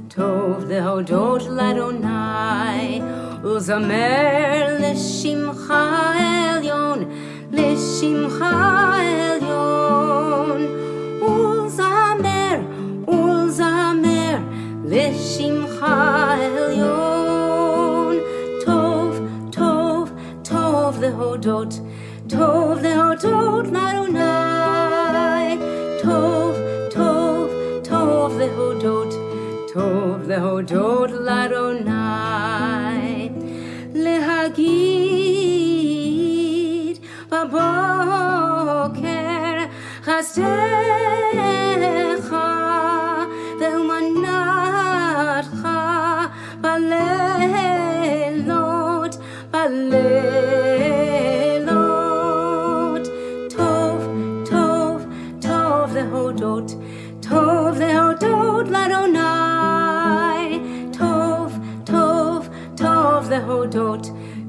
טוב להודות לאדוני, ולזמר לשמך העליון, לשמך העליון, ולזמר לשמך העליון. טוב להודות לאדוני, טוב להודות לאדוני, להגיד בבוקר חסדך ואמונתך, בלילות טוב להודות לאדוני,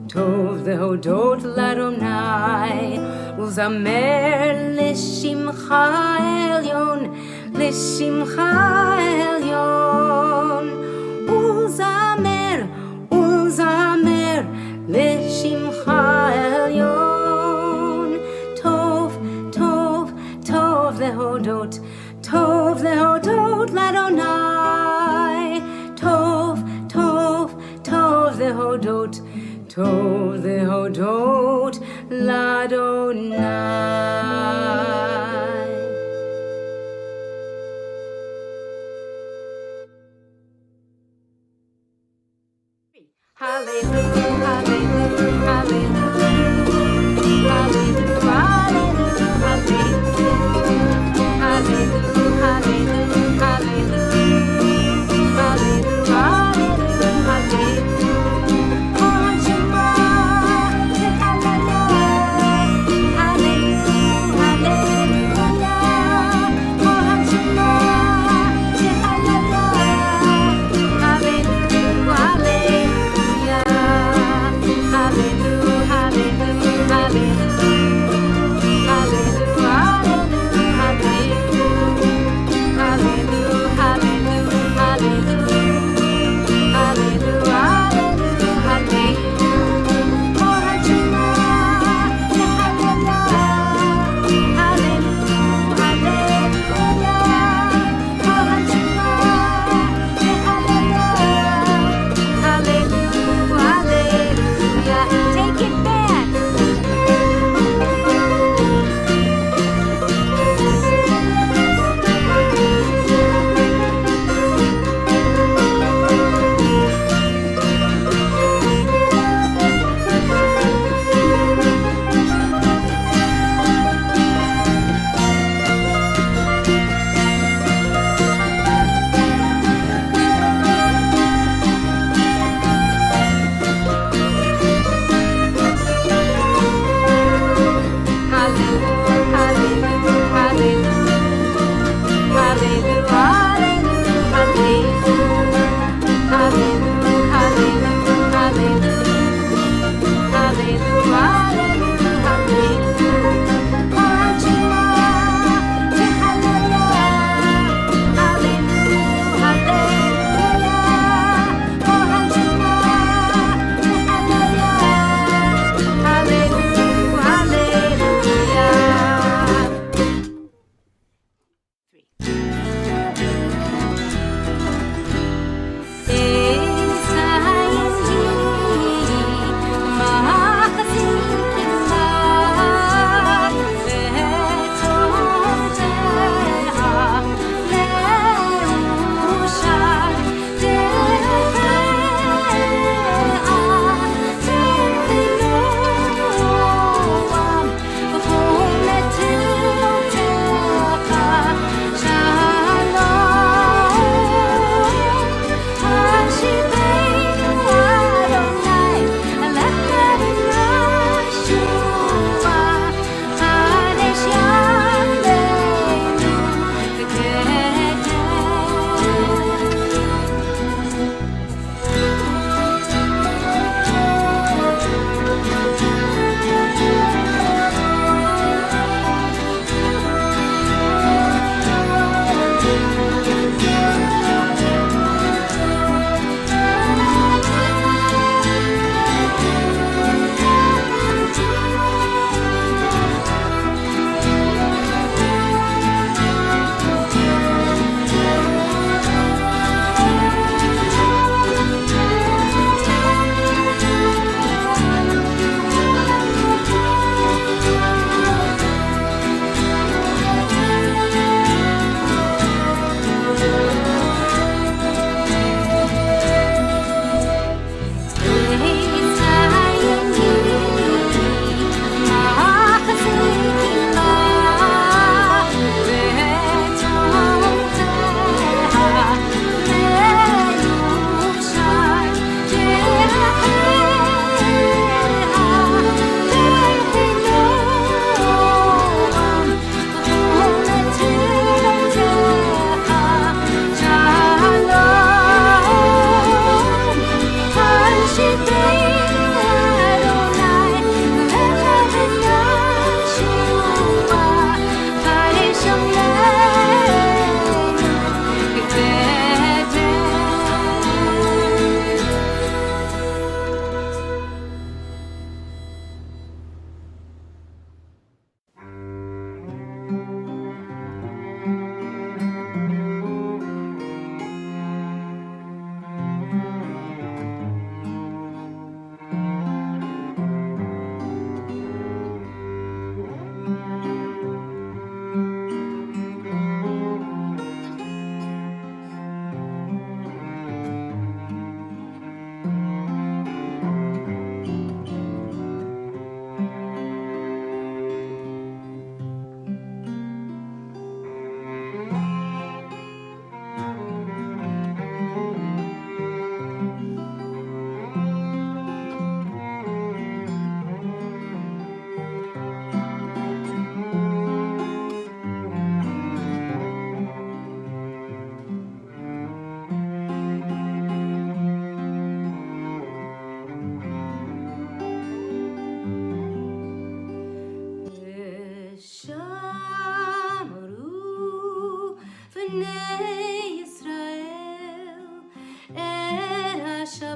טוב להודות לאדוני, ולזמר לשמך העליון, לשמך העליון, ולזמר לשמך העליון. טוב להודות לאדוני, טוב להודות לאדוני.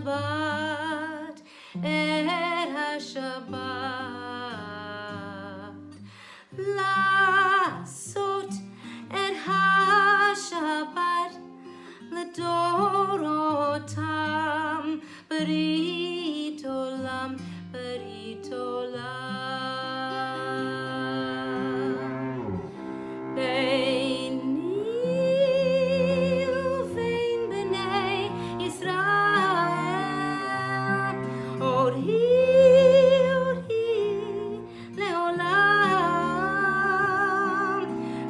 Shabbat, et HaShabbat, לעשות את השבת לדורותם, ברית עולם, ברית עולם. ביני ובין בני ישראל, עוד היא לעולם.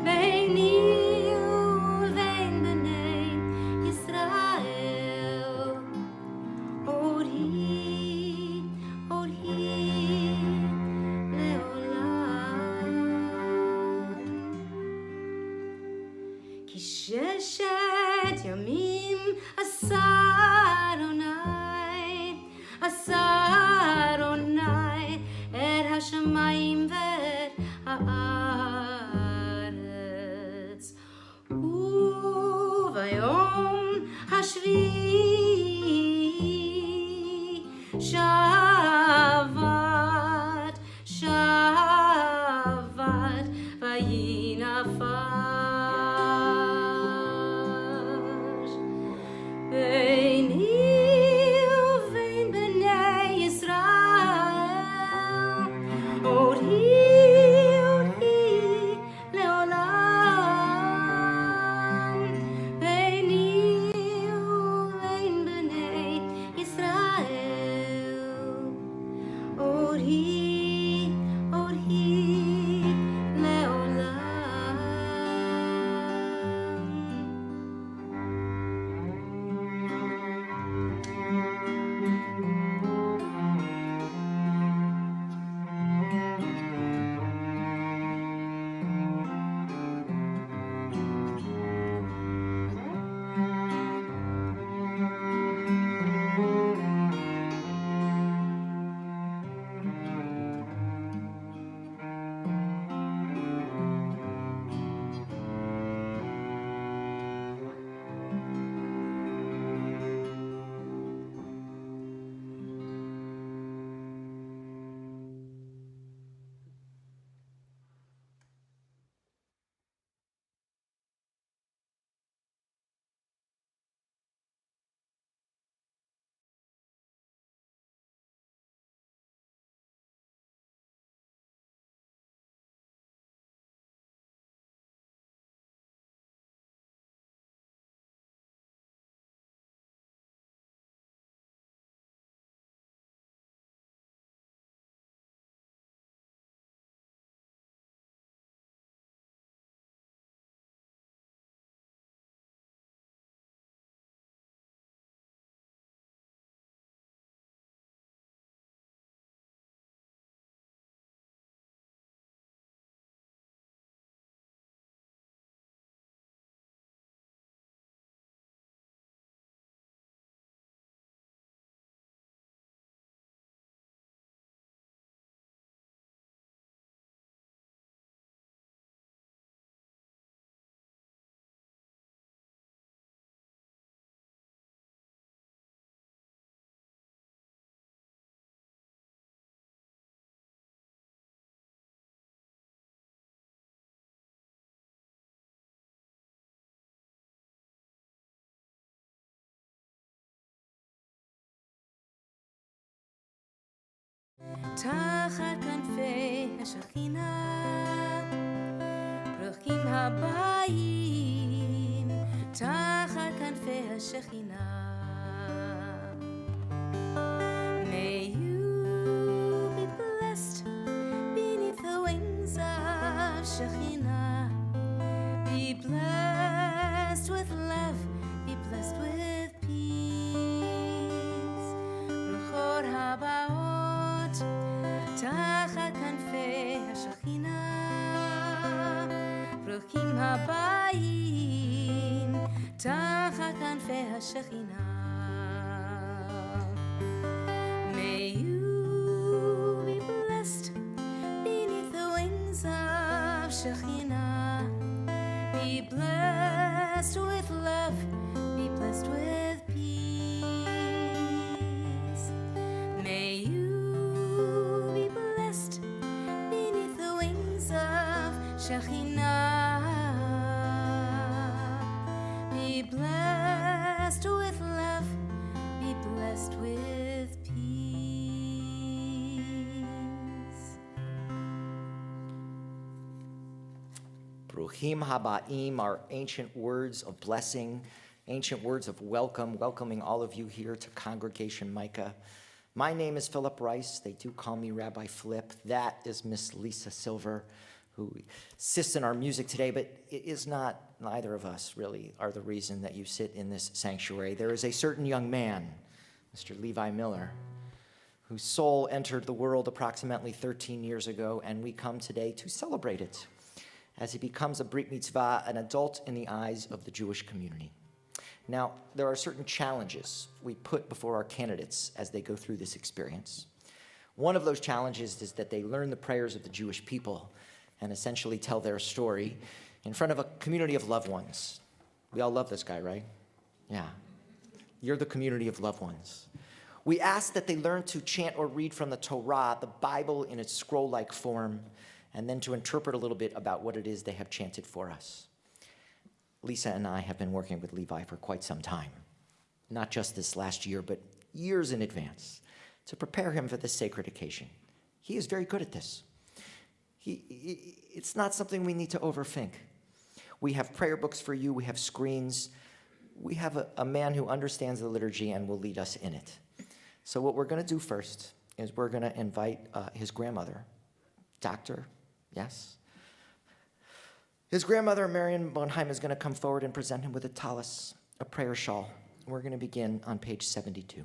ביני ובין בני ישראל, עוד היא לעולם. כי ששת ימים עשה אדוני את השמיים ואת הארץ, וביום השביעי שבת וינפש. ביני ובין בני ישראל, עוד היא לעולם. ביני ובין בני ישראל, עוד היא לעולם. תחת כנפי השכינה פורחים הבאים, תחת כנפי השכינה. May you be blessed beneath the wings of Shekhinah. Be blessed with love, be blessed with peace. ברוכות הבאות תחת כנפי השכינה, ברוכים הבאים תחת כנפי השכינה. May you be blessed beneath the wings of Shekhinah. Be blessed with love, be blessed with peace. Bruchim Habaim, our ancient words of blessing, ancient words of welcome, welcoming all of you here to Congregation Micah. My name is Philip Rice. They do call me Rabbi Flip. That is Miss Lisa Silver, who assists in our music today, but it is not, neither of us really are the reason that you sit in this sanctuary. There is a certain young man, Mr. Levi Miller, whose soul entered the world approximately 13 years ago, and we come today to celebrate it as he becomes a Brit Mitzvah, an adult in the eyes of the Jewish community. Now, there are certain challenges we put before our candidates as they go through this experience. One of those challenges is that they learn the prayers of the Jewish people and essentially tell their story in front of a community of loved ones. We all love this guy, right? Yeah. You're the community of loved ones. We ask that they learn to chant or read from the Torah, the Bible in its scroll-like form, and then to interpret a little bit about what it is they have chanted for us. Lisa and I have been working with Levi for quite some time, not just this last year, but years in advance, to prepare him for this sacred occasion. He is very good at this. It's not something we need to overthink. We have prayer books for you. We have screens. We have a man who understands the liturgy and will lead us in it. So what we're going to do first is we're going to invite his grandmother, Dr. Yes? His grandmother, Marion Bonheim, is going to come forward and present him with a tallis, a prayer shawl. We're going to begin on page 72.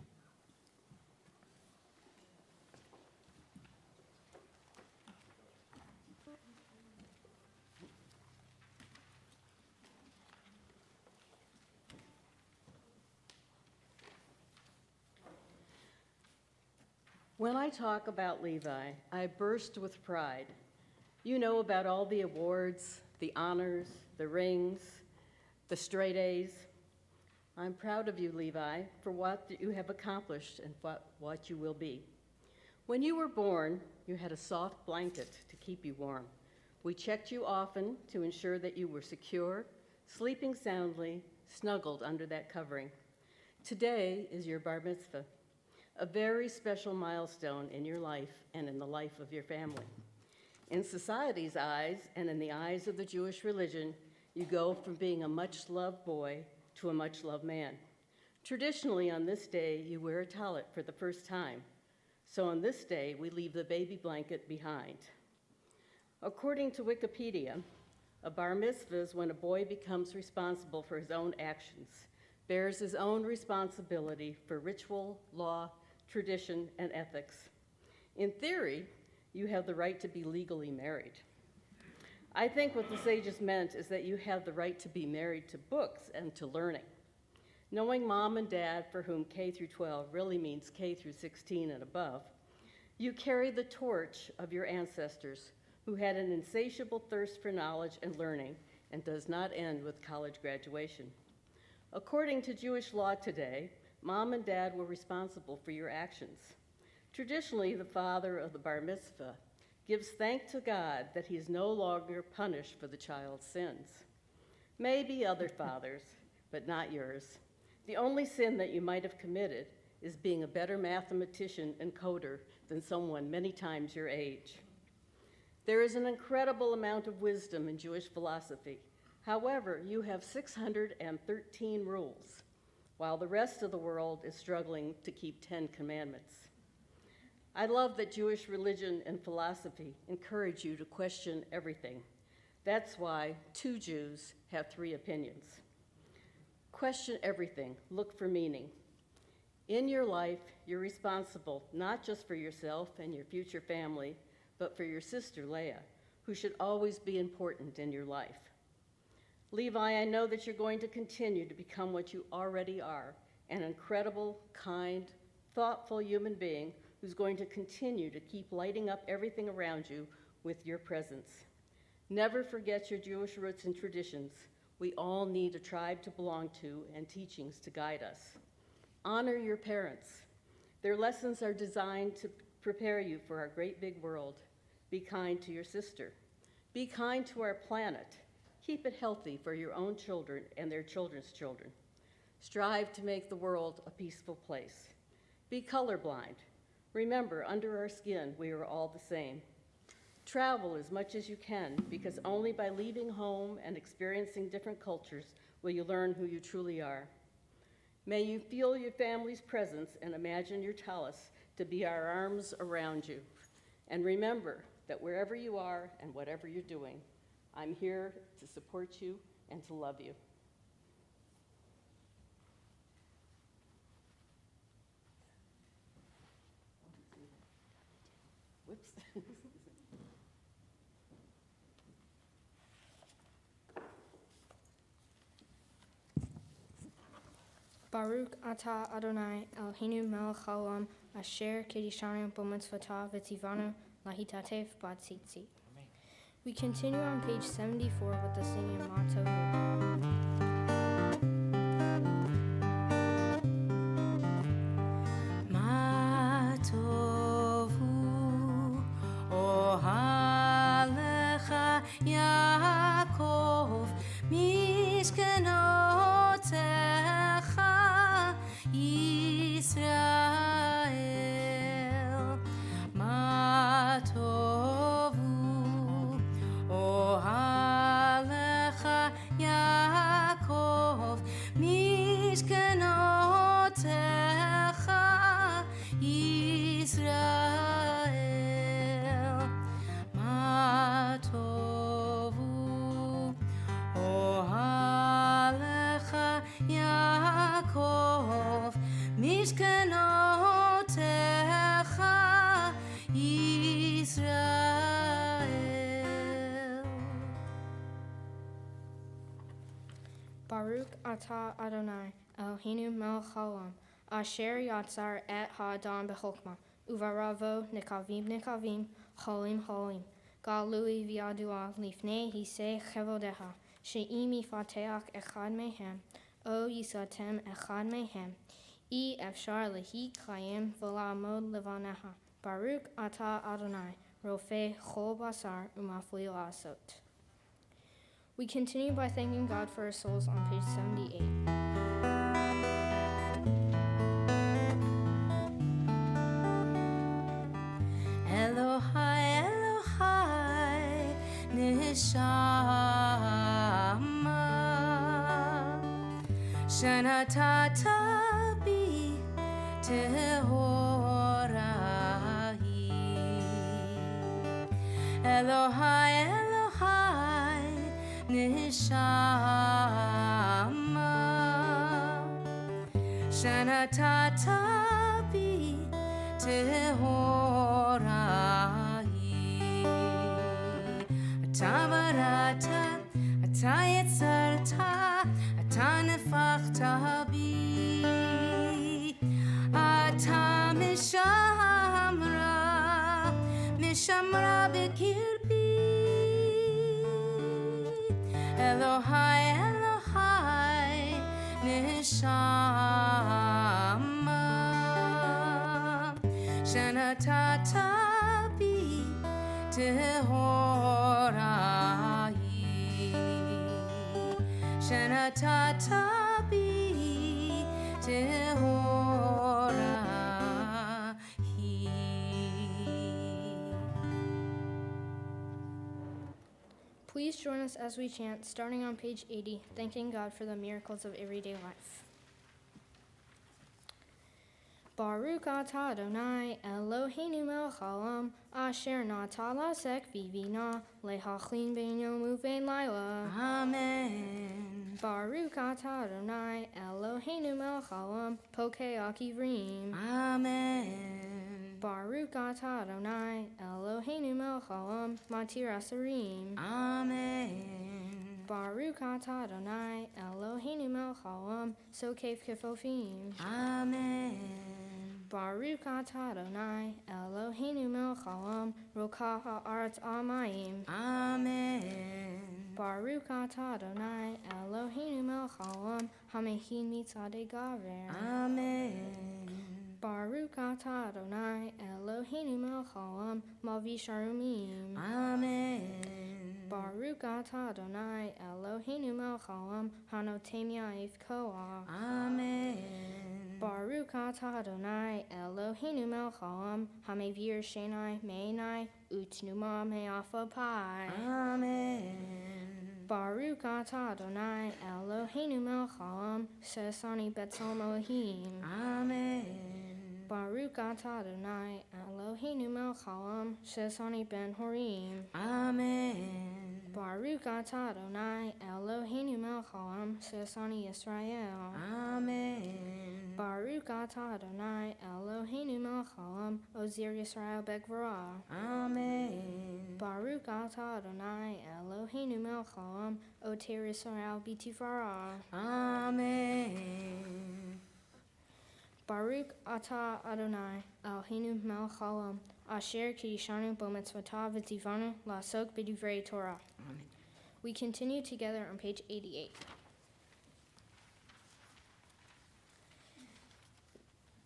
When I talk about Levi, I burst with pride. You know about all the awards, the honors, the rings, the straight A's. I'm proud of you, Levi, for what you have accomplished and what you will be. When you were born, you had a soft blanket to keep you warm. We checked you often to ensure that you were secure, sleeping soundly, snuggled under that covering. Today is your bar mitzvah, a very special milestone in your life and in the life of your family. In society's eyes and in the eyes of the Jewish religion, you go from being a much-loved boy to a much-loved man. Traditionally, on this day, you wear a tallit for the first time. So on this day, we leave the baby blanket behind. According to Wikipedia, a bar mitzvah is when a boy becomes responsible for his own actions, bears his own responsibility for ritual, law, tradition, and ethics. In theory, you have the right to be legally married. I think what the sages meant is that you have the right to be married to books and to learning. Knowing mom and dad, for whom K through 12 really means K through 16 and above, you carry the torch of your ancestors who had an insatiable thirst for knowledge and learning and does not end with college graduation. According to Jewish law today, mom and dad were responsible for your actions. Traditionally, the father of the bar mitzvah gives thanks to God that he is no longer punished for the child's sins. Maybe other fathers, but not yours. The only sin that you might have committed is being a better mathematician and coder than someone many times your age. There is an incredible amount of wisdom in Jewish philosophy. However, you have 613 rules, while the rest of the world is struggling to keep 10 commandments. I love that Jewish religion and philosophy encourage you to question everything. That's why 2 Jews have 3 opinions. Question everything, look for meaning. In your life, you're responsible not just for yourself and your future family, but for your sister, Leah, who should always be important in your life. Levi, I know that you're going to continue to become what you already are, an incredible, kind, thoughtful human being who's going to continue to keep lighting up everything around you with your presence. Never forget your Jewish roots and traditions. We all need a tribe to belong to and teachings to guide us. Honor your parents. Their lessons are designed to prepare you for our great big world. Be kind to your sister. Be kind to our planet. Keep it healthy for your own children and their children's children. Strive to make the world a peaceful place. Be colorblind. Remember, under our skin, we are all the same. Travel as much as you can, because only by leaving home and experiencing different cultures will you learn who you truly are. May you feel your family's presence and imagine your talus to be our arms around you. And remember that wherever you are and whatever you're doing, I'm here to support you and to love you. Whoops. Baruch atah Adonai Eloheinu melech haolam asher kiddushanu b'mitzvotah v'tzivanu lahitatef b'tzitzit. We continue on page 74 with the singing motto. Ma tovu ohalecha Yaakov mishkenotecha Yisrael. Ma tovu ohalecha Yaakov mishkenotecha Yisrael. Ma tovu ohalecha Yaakov mishkenotecha Yisrael. Baruch atah Adonai Eloheinu melech haolam asher yatzar et ha'adam b'chokmah uvaravo nikavim nikavim cholim cholim galui v'yadua lifnei hisei chevodecha she'im yifateach echad mehem o yisatem echad mehem I efshar lehi chayim v'la'amod levanecha. Baruch atah Adonai rofei chol basar umafli la'asot. We continue by thanking God for our souls on page 78. Elohai, Elohai, Neshama, Shanatata bi Tehorahi. Elohai, Elohai, Neshama, Shanatata bi Tehorahi. Atabarata, atayetzarta, atanefachta bi. Ata mishamra bekirbi. Elohai, Elohai, Neshama, Shanatata bi Tehorahi, Shanatata bi Tehorahi. Please join us as we chant, starting on page 80, thanking God for the miracles of everyday life. Baruch atah Adonai Eloheinu melech haolam asher nata lasek vivina lehachlin ben yom uvein laila. Amen. Baruch atah Adonai Eloheinu melech haolam pokei akivrim. Amen. Baruch atah Adonai Eloheinu melech haolam matir asarim. Amen. Baruch atah Adonai Eloheinu melech haolam sokef kefofim. Amen. Baruch atah Adonai Eloheinu melech haolam rokah ha'aretz amayim. Amen. Baruch atah Adonai Eloheinu melech haolam hamehin mitzadei gaver. Amen. Baruch atah Adonai Eloheinu melech haolam mavi sharumim. Amen. Baruch atah Adonai Eloheinu melech haolam hanotem ya'if koach. Amen. Baruch atah Adonai Eloheinu melech haolam hamevir shenai meinai utnuma me'afa pai. Amen. Baruch atah Adonai Eloheinu melech haolam sesani betzalel Elohim. Amen. Baruch atah Adonai Eloheinu melech haolam sesani ben horim. Amen. Baruch atah Adonai Eloheinu melech haolam sesani Yisrael. Amen. Baruch atah Adonai Eloheinu melech haolam ozir Yisrael begvara. Amen. Baruch atah Adonai Eloheinu melech haolam oter Yisrael b'tifara. Amen. Baruch atah Adonai Eloheinu melech haolam asher kiddushanu bo mitzvotav v'tzivanu la'asok b'divrei Torah. Amen. We continue together on page 88.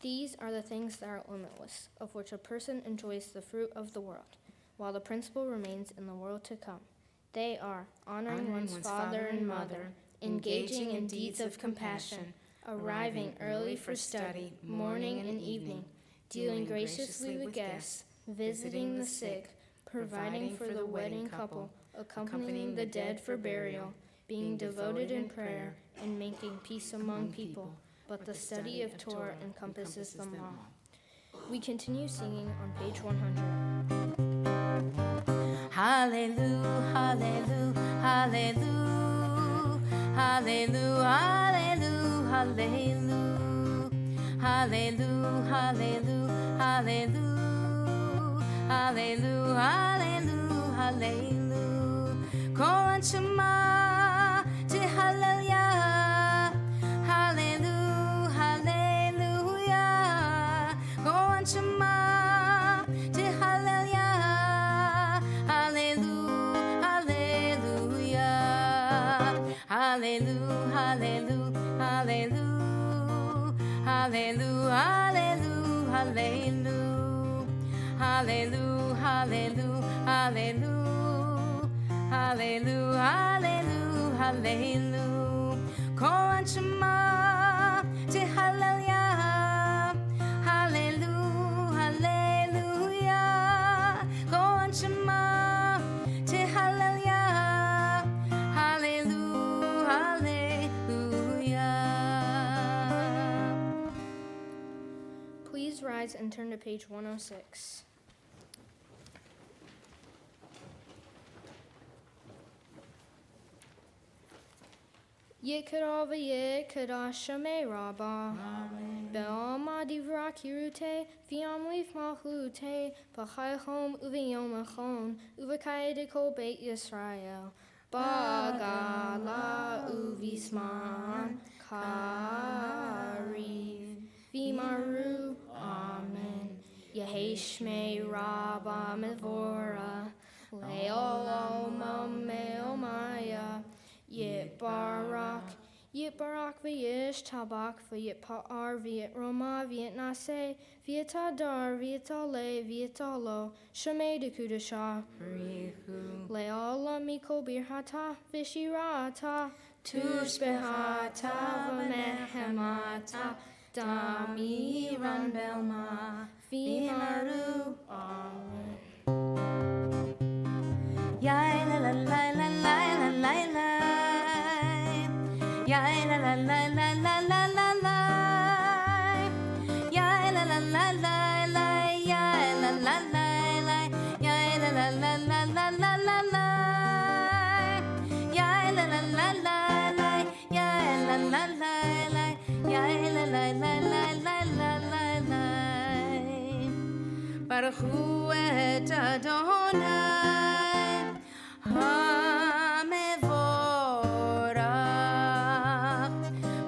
These are the things that are limitless, of which a person enjoys the fruit of the world, while the principle remains in the world to come. They are honoring one's father and mother, engaging in deeds of compassion, arriving early for study, morning and evening, dealing graciously with guests, visiting the sick, providing for the wedding couple, accompanying the dead for burial, being devoted in prayer, and making peace among people. But the study of Torah encompasses them all. We continue singing on page 100. Hallelujah, hallelujah, hallelujah, hallelujah, hallelujah, hallelujah, hallelujah, hallelujah, hallelujah, hallelujah, hallelujah, hallelujah. Kol anshama tehallelujah, hallelujah, hallelujah. Kol anshama tehallelujah, hallelujah, hallelujah, hallelujah, hallelujah, hallelujah, hallelujah, hallelujah, hallelujah, hallelujah, hallelujah, hallelujah, hallelujah, hallelujah. Kol anshama tehallelujah, hallelujah, hallelujah. Kol anshama tehallelujah, hallelujah, hallelujah. Please rise and turn to page 106. Yikra v'yikra shemei rabba be'alma divra kirute v'yam leif malchute b'chaychom uv'yom achon uv'kai dekol beit Yisrael bagala uvisman kariv v'maru amen Yehi shmei rabba mevora le'olam me'omaya Yitbarak v'yish tabak v'yitpa'ar v'yitroma v'yitnaseh v'yitadar v'yitale v'yitalo shemei dekudasha le'ala mikol birhata v'shirata tushbehata v'mehemata damiran belma v'maru amen. Yai la la la la la la la la. Yai la la la la la la la la. Yai la la la la la. Yai la la la la. Yai la la la la la la la la. Yai la la la la la. Yai la la la la. Yai la la la la la la la la. Baruch Hu et Adonai HaMevorach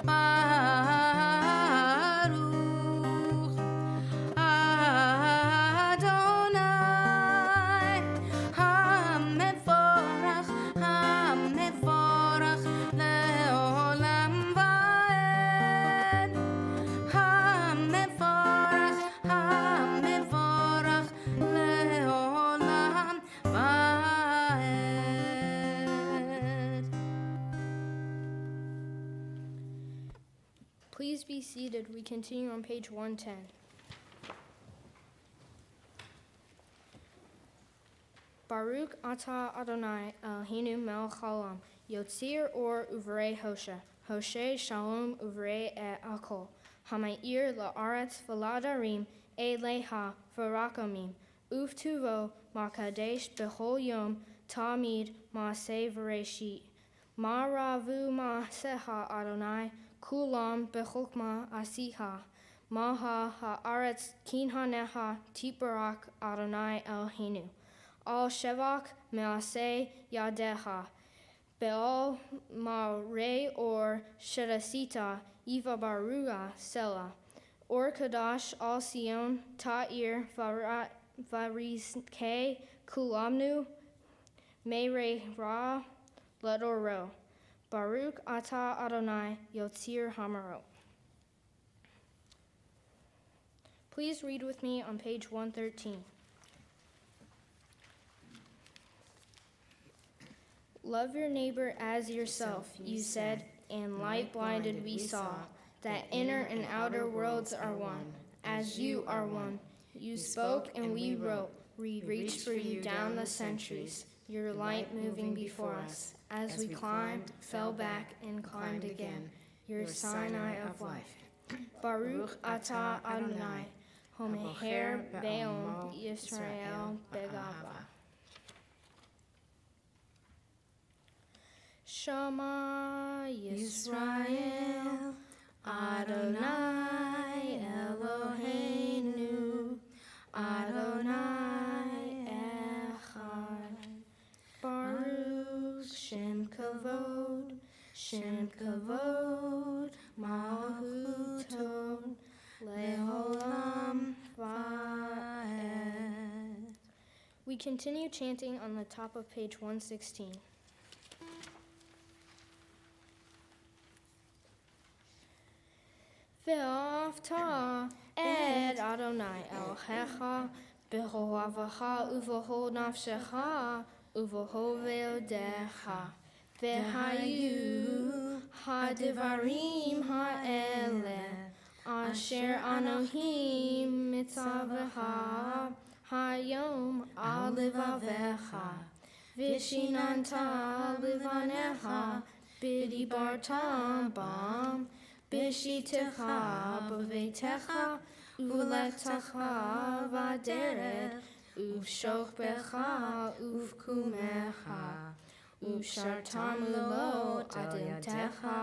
Baruch Adonai HaMevorach HaMevorach Le'olam Va'ed HaMevorach HaMevorach Le'olam Va'ed Please be seated. We continue on page 110. Baruch atah Adonai Eloheinu melech haolam, yotzir or uvrei Hoshe, Hoshe shalom uvrei et akol, hamayir la'aretz v'ladarim eleha v'rakamim, uftuvo makadesh b'chol yom tamid ma'aseh v'reshit, ma'ravu ma'aseha Adonai kulam b'chokma asiha, maha ha'aretz kinhaneha tibarak Adonai Eloheinu. Al shevach me'aseh yadeha, be'al ma'rei or shedasita iva baruga sela, or kadash al sion ta'ir varizke kulamnu me'rei ra ledoro, Baruch atah Adonai yotzir hamaro. Please read with me on page 113. Love your neighbor as yourself, you said, and light blinded we saw, that inner and outer worlds are one, as you are one. You spoke and we wrote, we reached for you down the centuries, your light moving before us. As we climbed, fell back, and climbed again, your Sinai of life. Baruch atah Adonai, homeher be'om Yisrael begava. Shema Yisrael, Adonai Eloheinu, Adonai Echad. Baruch Shem Kavod, Malchuto, Leolam Vaed. We continue chanting on the top of page 116. Ve'afta et Adonai Elohecha b'choavacha u'v'chol nafshecha u'v'chol ve'odecha ve'hayu ha'devarim ha'ele asher Anohim mitzavecha hayom al levavecha v'shinanta levanecha b'dibartam bam Bishitecha b'veitecha u'letecha v'aderet u'shokbecha u'vkumecha u'shartam lo adentecha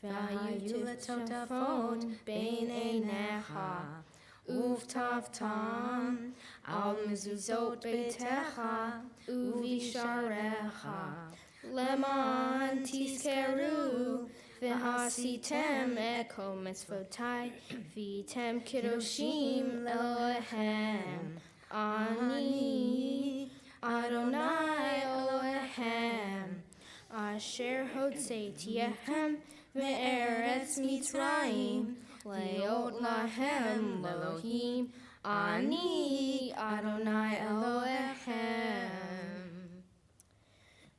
v'hayu letotafot bein einecha u'vtavtam al mezuzot beitecha u'visharecha leman tizkeru V'hasitem eko mitzvotai, v'item kiddushim Elohem. Ani Adonai Elohem. Asher hotzeitiehem ve'eretz Mitzrayim, leot lahem Elohim. Ani Adonai Elohem.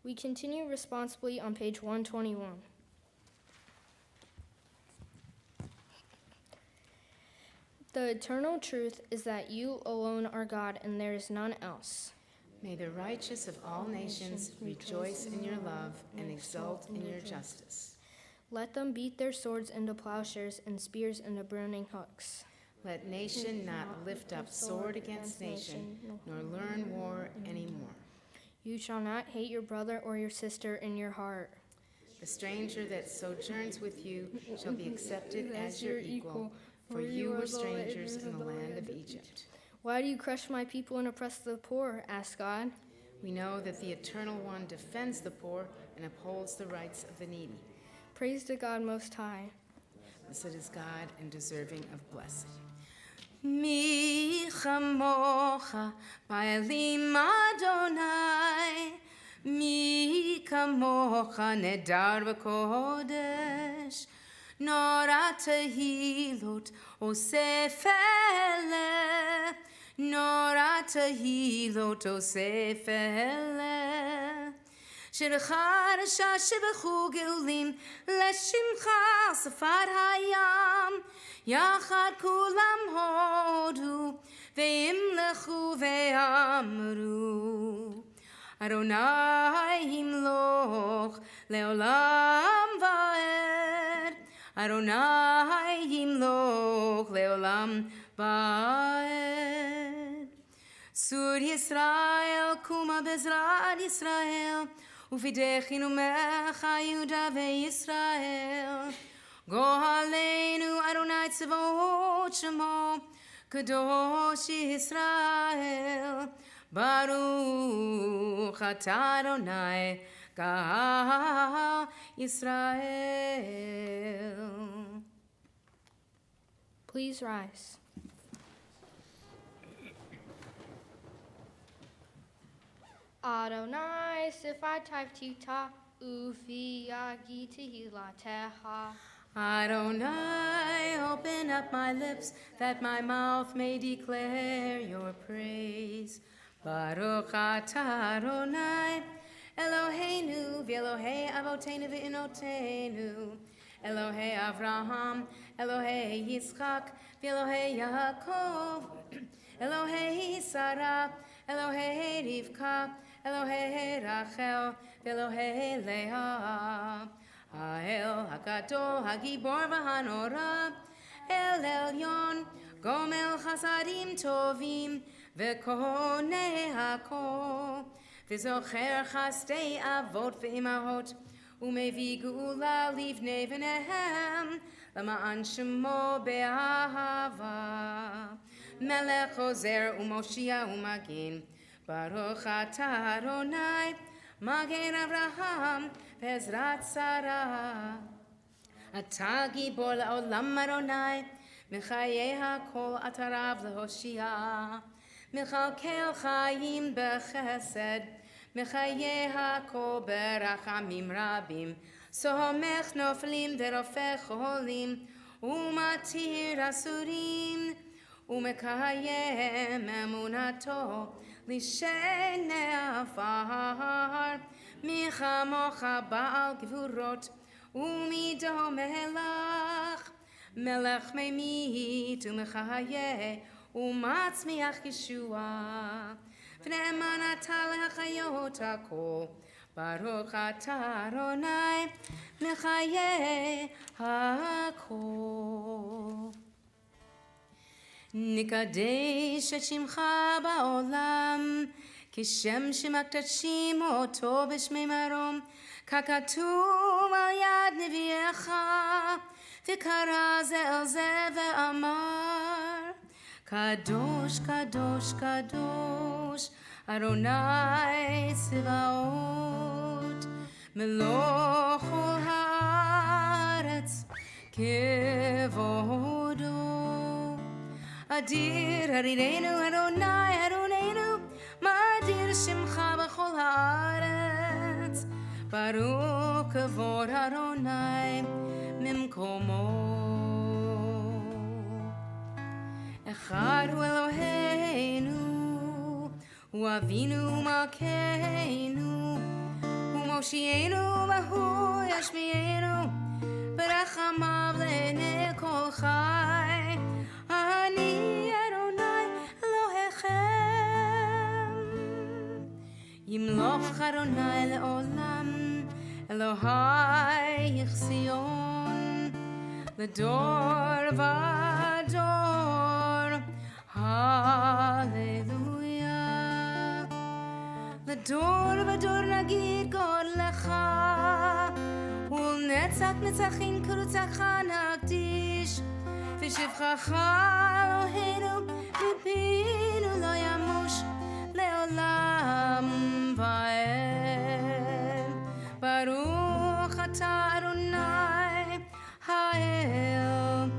We continue responsibly on page 121. The eternal truth is that you alone are God and there is none else. May the righteous of all nations rejoice in your love and exult in your justice. Let them beat their swords into plowshares and spears into burning hooks. Let nation not lift up sword against nation, nor learn war anymore. You shall not hate your brother or your sister in your heart. The stranger that sojourns with you shall be accepted as your equal, for you were strangers in the land of Egypt. Why do you crush my people and oppress the poor? Asked God. We know that the Eternal One defends the poor and upholds the rights of the needy. Praise to God Most High. Blessed is God and deserving of blessing. Mi chamocha ba'elim Adonai, mi kamocha nedar b'kodesh, nora tehilot osef ele, nora tehilot osef ele, שירך רשע שבחו גאולים לשמך שפת הים יחד כולם הודו וימלכו ואמרו אדוני ימלוך לעולם ועד אדוני ימלוך לעולם ועד צור ישראל קומה בעזרת ישראל ופידכנו ממך יהודה וישראל גואלנו אדוני צבאות שמו קדוש ישראל ברוך אתה אדוני גאל ישראל. Please rise. Adonai sifatai tita ufi yagi tehila teha. Adonai, open up my lips that my mouth may declare your praise. Baruch atah Adonai, Eloheinu v'Elohei Avotenu v'Enotenu, Elohei Avraham, Elohei Yitzchak v'Elohei Yaakov, Elohei Sarah, Elohei Rivka, Elohei Rachel v'Elohei Leah. האל הגדול, הגיבור והנורא, אל עליון, גומל חסדים טובים, וקונה הכל, וזוכר חסדי אבות ואימהות, ומביא גאולה לבני בניהם, למען שמו באהבה. מלך עוזר ומושיע ומגן, ברוך אתה אדוני, מגן אברהם, בעזרת שרה. אתה גיבור לעולם אדוני, מחיי הכל אתה רב להושיע. מכלכל חיים בחסד, מחיי הכל ברחמים רבים. סומך נופלים ורופא חולים, ומתיר אסורים, ומקיים אמונתו לשני עפר. מי כמוך בעל גבורות ומידו מלך, מלך ממית ומחיה ומצמיח ישועה, ונאמן אתה להחיות הכל, ברוך אתה אדוני מחיה הכל. נקדש את שמך בעולם, כשם שמקדשים אותו בשמי מרום, ככתוב על יד נביאך, וקרא זה אל זה ואמר, קדוש קדוש קדוש אדוני צבאות, מלוא כל הארץ כבודו. אדיר אדירנו אדוני אדוננו, מאדיר שמך בכל הארץ, ברוך כבוד אדוני ממקומו. אחד הוא אלוהינו, הוא אבינו ומלכנו, הוא מושיענו והוא ישמיענו, ברחמיו לעיני כל חי. אני אדוני אלוהיכם, ימלוך אדוני לעולם, אלוהי ציון, לדור ודור, הללויה. לדור ודור נגיד גודלך, ולנצח נצחים קרוצך נקדיש, ושבחך אלוהינו מפינו לא ימוש לעולם ועד. ברוך אתה אדוני האל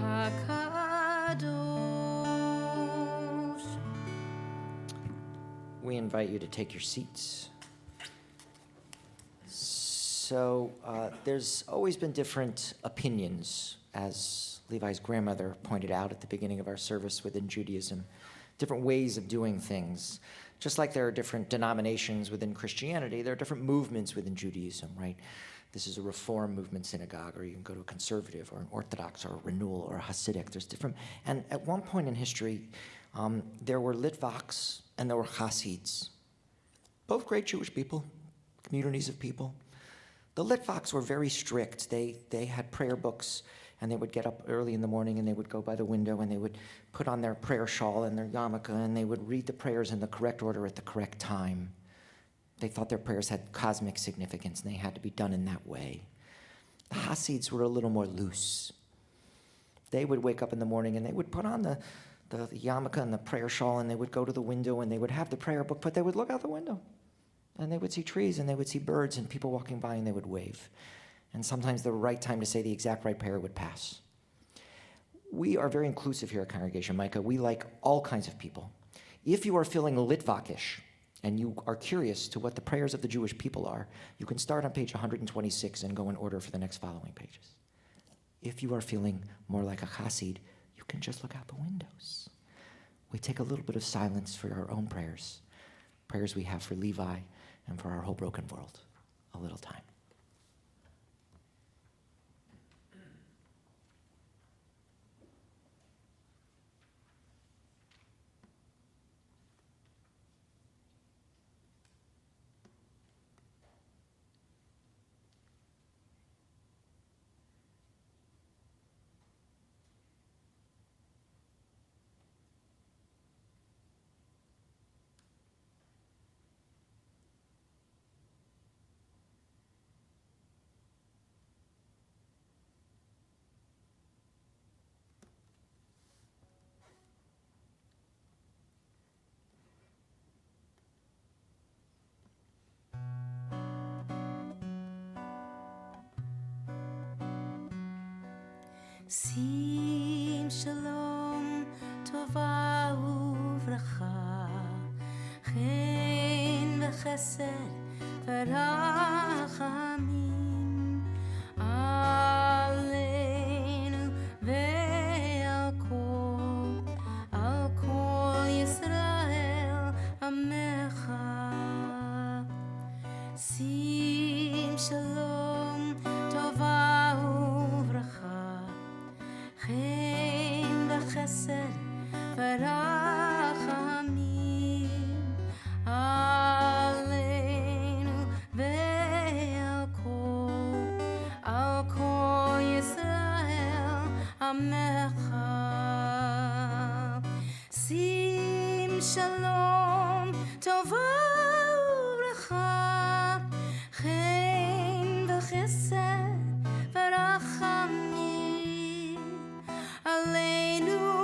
הקדוש. We invite you to take your seats. So there's always been different opinions, as Levi's grandmother pointed out at the beginning of our service within Judaism. different ways of doing things. Just like there are different denominations within Christianity, there are different movements within Judaism, right? This is a Reform movement synagogue, or you can go to a conservative or an Orthodox or a renewal or a Hasidic. There's different, and at one point in history, there were Litvaks and there were Hasids. Both great Jewish people, communities of people. The Litvaks were very strict. They had prayer books, and they would get up early in the morning and they would go by the window and they would put on their prayer shawl and their yarmulke and they would read the prayers in the correct order at the correct time. They thought their prayers had cosmic significance and they had to be done in that way. The Hasids were a little more loose. They would wake up in the morning and they would put on the yarmulke and the prayer shawl and they would go to the window and they would have the prayer book, but they would look out the window and they would see trees and they would see birds and people walking by and they would wave. And sometimes the right time to say the exact right prayer would pass. We are very inclusive here at Congregation Micah. We like all kinds of people. If you are feeling Litvakish and you are curious to what the prayers of the Jewish people are, you can start on page 126 and go in order for the next following pages. If you are feeling more like a Hasid, you can just look out the windows. We take a little bit of silence for our own prayers we have for Levi and for our whole broken world. A little time. שים שלום טובה וברכה, חן וחסד ורחמים עלינו ועל כל ישראל עמך. שים שלום טובה וברכה, חן וחסד ורחמים עלינו ועל כל ישראל עמך. שים שלום טובה וברכה, חן וחסד ורחמים עלינו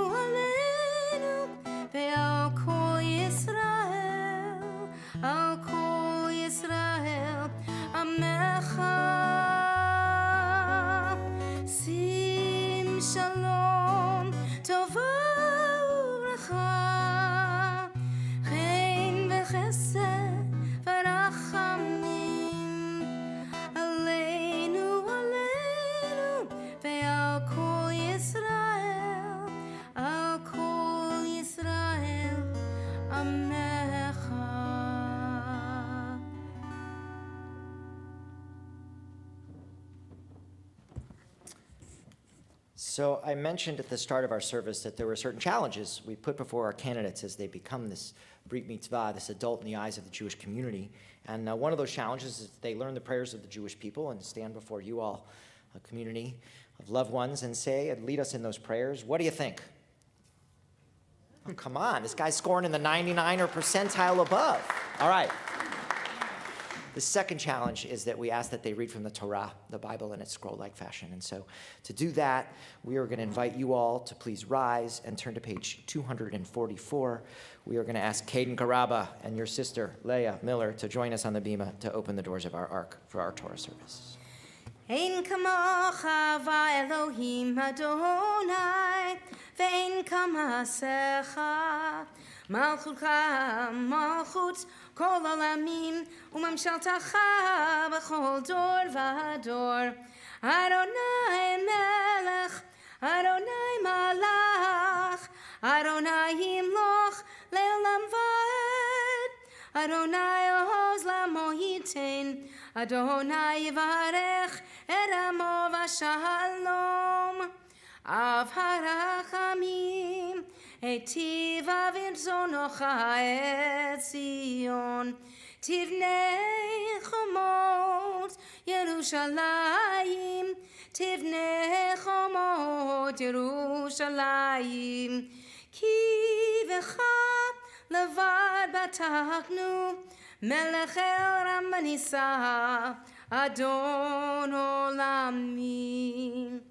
ועל כל ישראל, על כל ישראל עמך. שים שלום טובה וברכה, חן וחסד ורחמים עלינו ועל כל ישראל, על כל ישראל עמך. So I mentioned at the start of our service that there were certain challenges we put before our candidates as they become this Brit Mitzvah, this adult in the eyes of the Jewish community. And one of those challenges is they learn the prayers of the Jewish people and stand before you all, a community of loved ones, and say and lead us in those prayers. What do you think? Oh, come on, this guy's scoring in the 99er percentile above. All right. The second challenge is that we ask that they read from the Torah, the Bible, in its scroll-like fashion. And so to do that, we are going to invite you all to please rise and turn to page 244. We are going to ask Caden Karaba and your sister, Leah Miller, to join us on the bima to open the doors of our ark for our Torah service. אין כמוך ואלוהים אדוני, ואין כמעשיך. מלכותך מלכות כל עולמים, וממשלתך בכל דור ודור. אדוני מלך, אדוני מלך, אדוני ימלוך Adonai oz lamo yitin, Adonai yivarech et amo v'shalom. Av harachamim, etiv avirzonocha et Zion. Tivnei chomot Yerushalayim, Tivnei chomot Yerushalayim. Ki v'cha levad bataknu, Melech el Ramanisa, Adon olamim.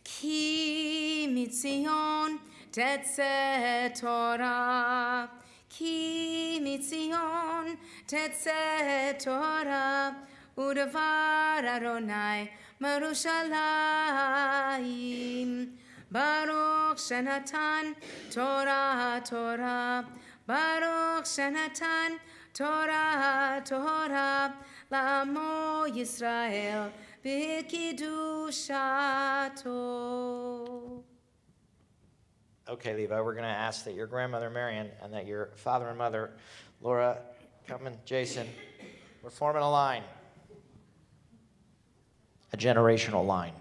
Ki mitzion tetzeh Torah, Ki mitzion tetzeh Torah, Udevar Adonai Merushalayim. Baruch Shenatan Torah Torah, Baruch Shenatan Torah Torah, Lamo Yisrael B'kidushato. Okay, Levi, we're going to ask that your grandmother, Marion, and that your father and mother, Laura, come and Jason, we're forming a line. A generational line.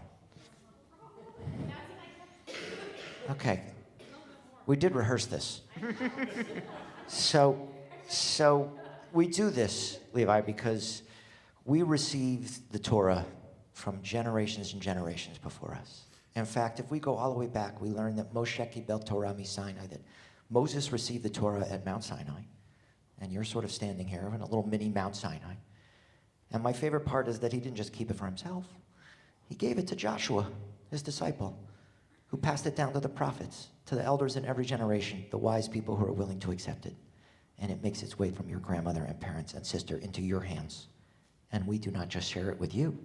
Okay. We did rehearse this. So we do this, Levi, because we received the Torah from generations and generations before us. In fact, if we go all the way back, we learn that Moshe Kibel Torah mi Sinai, that Moses received the Torah at Mount Sinai, and you're sort of standing here in a little mini Mount Sinai. And my favorite part is that he didn't just keep it for himself. He gave it to Joshua, his disciple, who passed it down to the prophets, to the elders in every generation, the wise people who are willing to accept it. And it makes its way from your grandmother and parents and sister into your hands. And we do not just share it with you.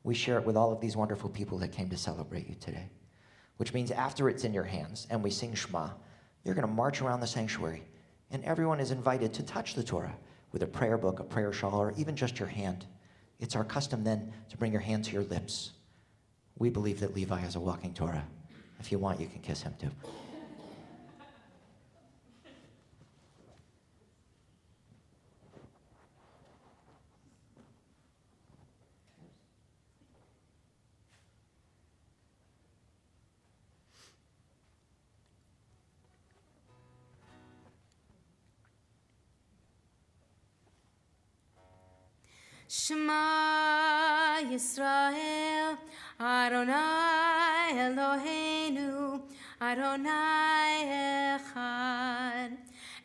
We share it with all of these wonderful people that came to celebrate you today. Which means after it's in your hands and we sing Shema, you're going to march around the sanctuary. And everyone is invited to touch the Torah with a prayer book, a prayer shawl, or even just your hand. It's our custom then to bring your hand to your lips. We believe that Levi is a walking Torah. If you want, you can kiss him too. Shema Yisrael, Adonai Eloheinu, Adonai Echad.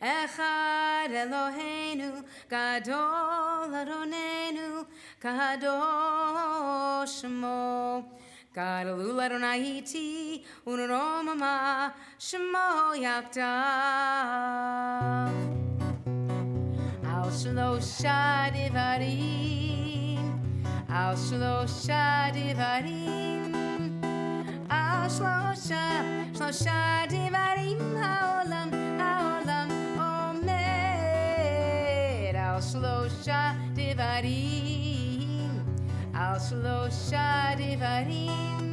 Echad Eloheinu, Gadol Adonenu, Kadosh Shmo. Gadolul Adonai iti, Unoromama, Shemo Yakdav. Al Shlosha Devarim, Al Shlosha Devarim, Al Shlosha Devarim, Haolam, Haolam Omed. Al Shlosha Devarim, Al Shlosha Devarim,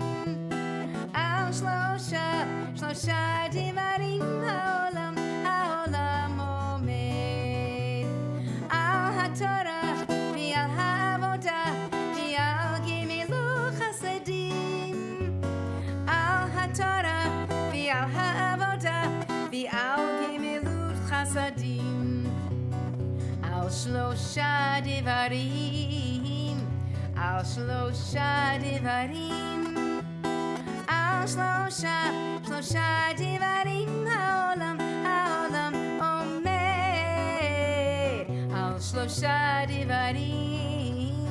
Al Shlosha Devarim, Haolam, Haolam Omed. Al HaTorah v'al ha'avodah v'al gemilut chasadim. Al HaTorah v'al ha'avodah v'al gemilut chasadim. Al Shlosha Devarim, Al Shlosha Devarim, Al Shlosha Devarim, Haolam, Haolam Omed. Al Shlosha Devarim,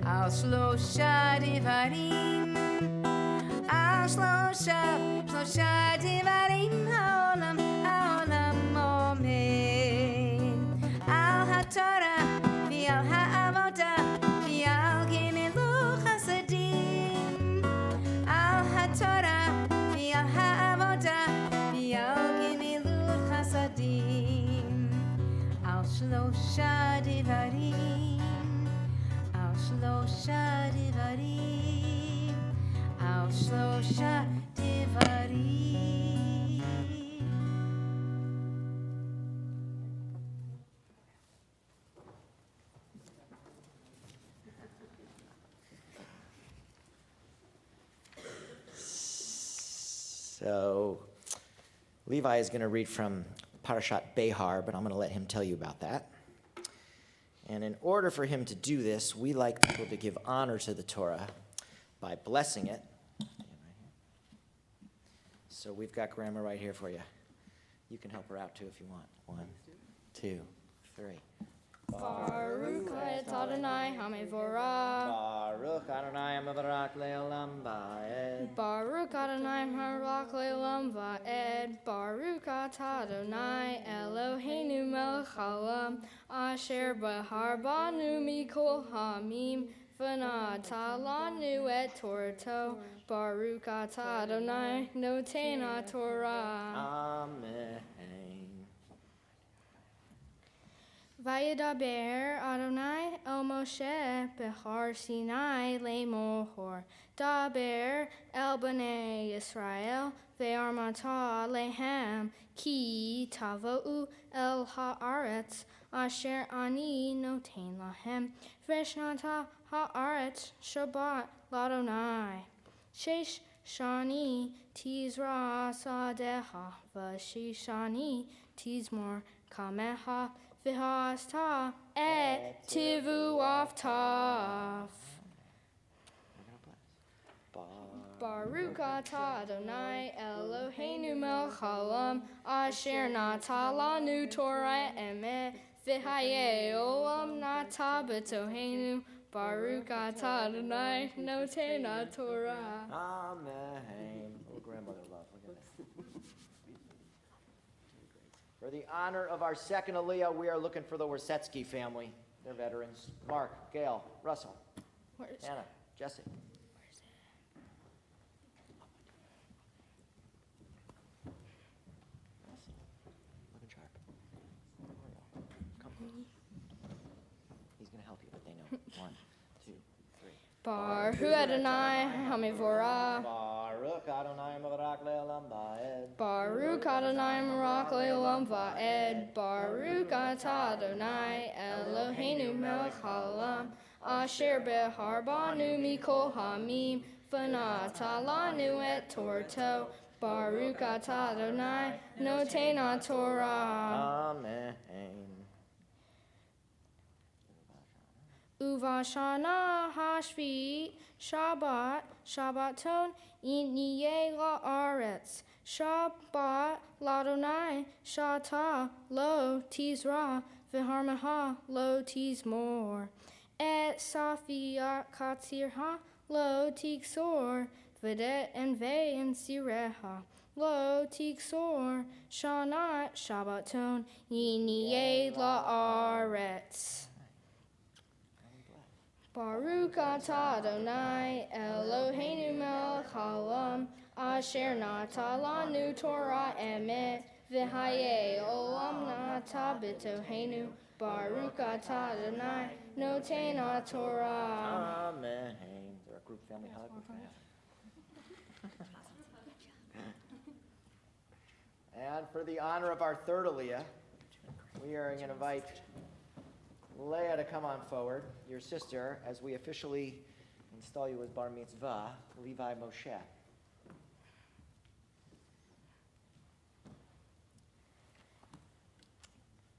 Al Shlosha Devarim, Al Shlosha Devarim, Haolam, Haolam Omed. Al HaTorah v'al ha'avodah v'al gemilut chasadim. Al HaTorah v'al ha'avodah v'al gemilut chasadim. Al Shlosha Devarim, Al Shlosha Devarim, Al Shlosha Devarim. So Levi is going to read from Parashat Behar, but I'm going to let him tell you about that. And in order for him to do this, we like people to give honor to the Torah by blessing it. So we've got Grandma right here for you. You can help her out too if you want. 1, 2, 3. Baruch Adonai Hamevorah. Baruch Adonai Mevarach Le'olam Va'ed. Baruch Adonai Hamevorach Le'olam Va'ed. Baruch Adonai Eloheinu melech haolam asher behar banu mikol hamim v'nata lanu et Torto. Baruch Adonai noten HaTorah. Amen. Vayedaber Adonai el Moshe behar Sinai le'mohor. Daber el bnei Yisrael ve'armata lehem ki tavo'u el haaretz asher ani noten lahem v'shnata haaretz Shabbat l'Adonai. Shesh shani tizra sadeha v'shishani tizmor kameha v'hasta et tivu avtaf. Baruch atah Adonai Eloheinu melech haolam asher nata lanu Torah emet v'hayei olam nata b'tohenu. Baruch atah Adonai noten HaTorah. Amen. Oh, grandmother love. Look at that. For the honor of our second Aliyah, we are looking for the Worsetsky family. They're veterans. Mark, Gail, Russell, Where's Anna, Jesse. Looking sharp. Come close. He's going to help you, but they know. 1, 2, 3. Baruch Adonai Hamevorah. Baruch Adonai Mevarach Le'olam Va'ed. Baruch Adonai Mevarach Le'olam Va'ed. Baruch atah Adonai Eloheinu melech haolam asher behar banu mikol hamim v'nata lanu et Torto. Baruch atah Adonai noten HaTorah. Amen. Uvashana hashvi'it Shabbat Shabbaton iniyeh la'aretz Shabbat l'Adonai shata lo tizra v'harmeha lo tizmor et safiyat katzirha lo tiksor v'det envei en sireha lo tiksor shanat Shabbaton iniyeh la'aretz. Baruch atah Adonai Eloheinu melech haolam asher nata lanu Torah emet v'hayei olam nata b'tohenu. Baruch atah Adonai noten HaTorah. Amen. Is there a group family hug? We can have. And for the honor of our third Aliyah, we are going to invite Leah to come on forward, your sister, as we officially install you as Bar Mitzvah, Levi Moshe.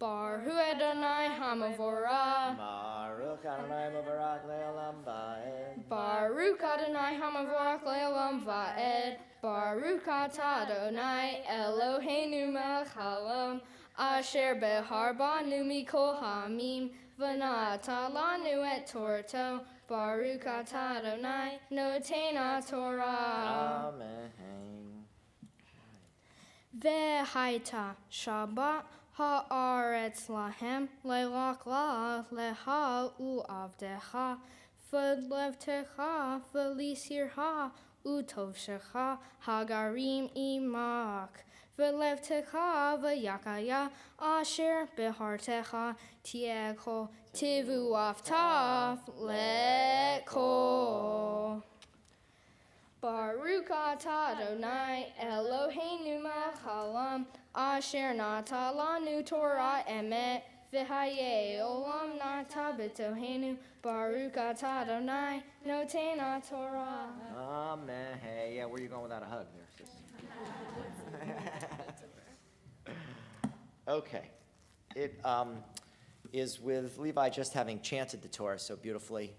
Baruch Adonai Hamevorah. Baruch Adonai Mevarach Le'olam Va'ed. Baruch Adonai Hamevorach Le'olam Va'ed. Baruch atah Adonai Eloheinu melech haolam asher behar banu mikol hamim v'nata lanu et Torto. Baruch atah Adonai noten HaTorah. Amen. V'haita Shabbat haaretz lahem leilach la leha u'avdecha v'levtecha v'lisirha u'tovshecha hagarim imak v'levtecha v'yakaya asher behartecha tieko tivu aftaf leko. Baruch atah Adonai Eloheinu melech haolam asher nata lanu Torah emet V'haye olam nata b'tohenu, Baruch atah Adonai, noten Torah. Amen. Hey, yeah, where are you going without a hug there, sis? Okay. It is with Levi just having chanted the Torah so beautifully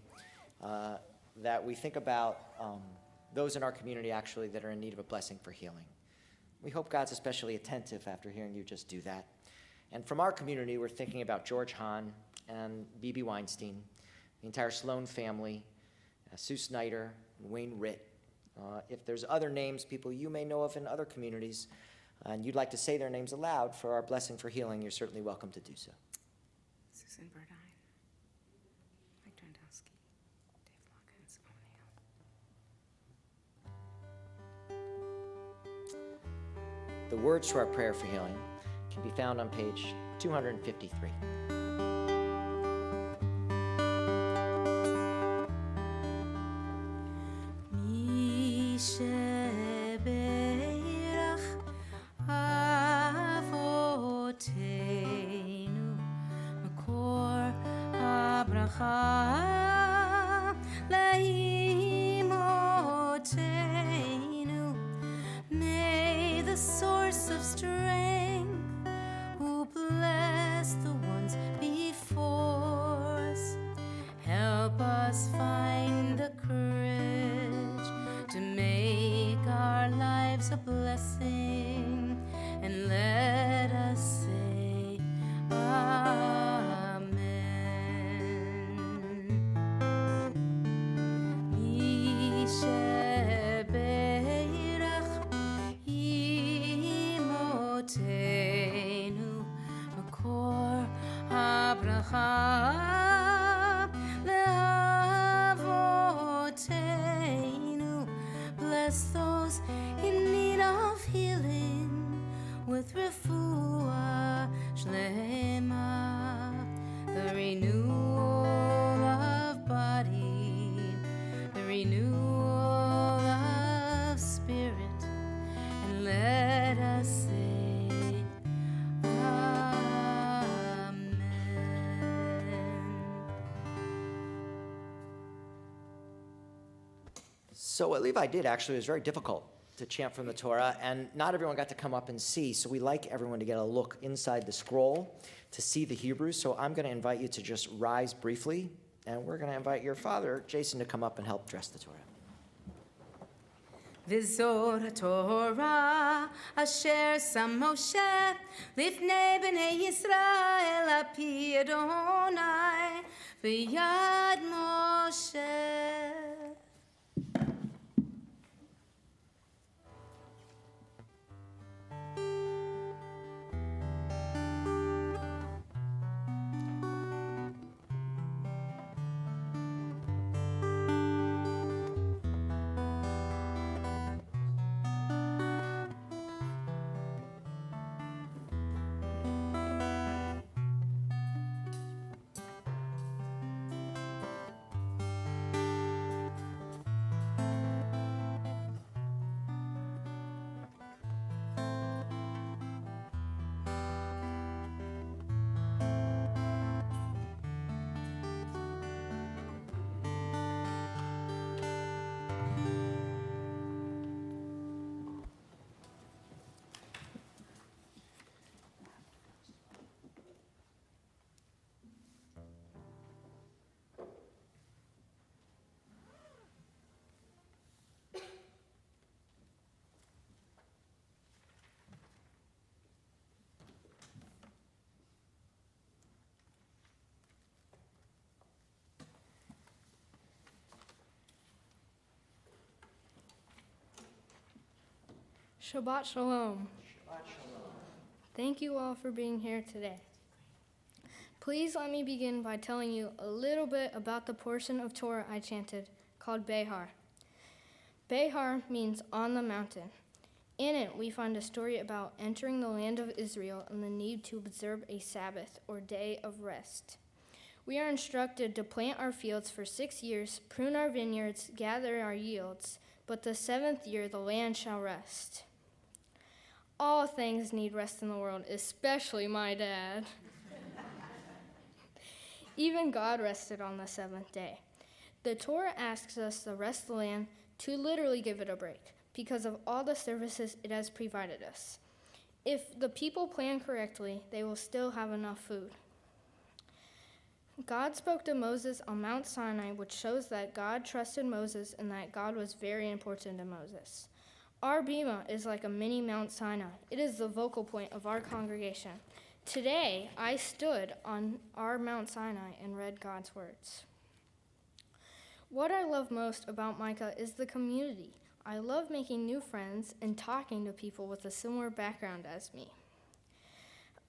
that we think about those in our community actually that are in need of a blessing for healing. We hope God's especially attentive after hearing you just do that. And from our community, we're thinking about George Hahn and B.B. Weinstein, the entire Sloan family, Sue Snyder, and Wayne Ritt. If there's other names, people you may know of in other communities, and you'd like to say their names aloud for our blessing for healing, you're certainly welcome to do so. Susan Burdine, Mike Drondowski, Dave Watkins, O'Neill. The words to our prayer for healing can be found on page 253. May the source of strength who bless the ones before us help us find the courage to make our lives a blessing, and let us say Amen. Imotenu makor habracha leavotenu. Bless those in need of healing with refuah shlema, the renewal of body, the renewal of spirit, and let us say Amen. So what Levi did actually was very difficult to chant from the Torah, and not everyone got to come up and see, so we like everyone to get a look inside the scroll to see the Hebrew. So I'm going to invite you to just rise briefly, and we're going to invite your father, Jason, to come up and help dress the Torah. V'zor Torah asher sam Moshe lifnei b'nei Yisrael api Adonai v'yad Moshe. Shabbat Shalom. Thank you all for being here today. Please let me begin by telling you a little bit about the portion of Torah I chanted called Behar. Behar means on the mountain. In it, we find a story about entering the land of Israel and the need to observe a Sabbath or day of rest. We are instructed to plant our fields for 6 years, prune our vineyards, gather our yields, but the 7th year the land shall rest. All things need rest in the world, especially my dad. Even God rested on the seventh day. The Torah asks us to rest the land, to literally give it a break, because of all the services it has provided us. If the people plan correctly, they will still have enough food. God spoke to Moses on Mount Sinai, which shows that God trusted Moses and that God was very important to Moses. Our Bema is like a mini Mount Sinai. It is the focal point of our congregation. Today, I stood on our Mount Sinai and read God's words. What I love most about Micah is the community. I love making new friends and talking to people with a similar background as me.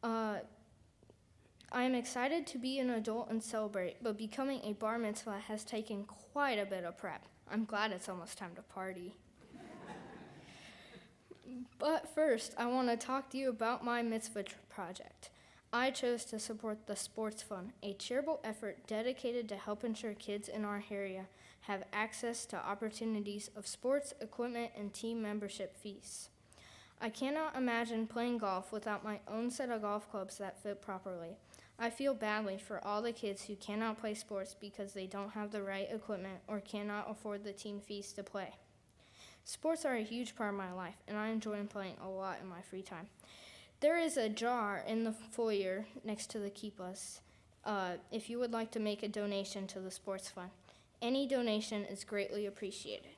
I am excited to be an adult and celebrate, but becoming a bar mitzvah has taken quite a bit of prep. I'm glad it's almost time to party. But first, I want to talk to you about my mitzvah project. I chose to support the Sports Fund, a charitable effort dedicated to help ensure kids in our area have access to opportunities of sports, equipment, and team membership fees. I cannot imagine playing golf without my own set of golf clubs that fit properly. I feel badly for all the kids who cannot play sports because they don't have the right equipment or cannot afford the team fees to play. Sports are a huge part of my life, and I enjoy playing a lot in my free time. There is a jar in the foyer next to the kippas if you would like to make a donation to the Sports Fund. Any donation is greatly appreciated.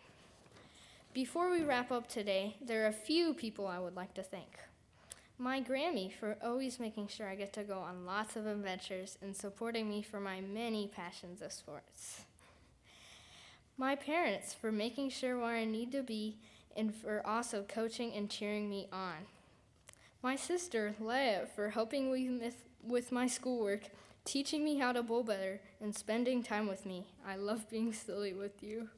Before we wrap up today, there are a few people I would like to thank. My Grammy for always making sure I get to go on lots of adventures and supporting me for my many passions of sports. My parents for making sure where I need to be and for also coaching and cheering me on. My sister, Leah, for helping me with my schoolwork, teaching me how to bowl better, and spending time with me. I love being silly with you.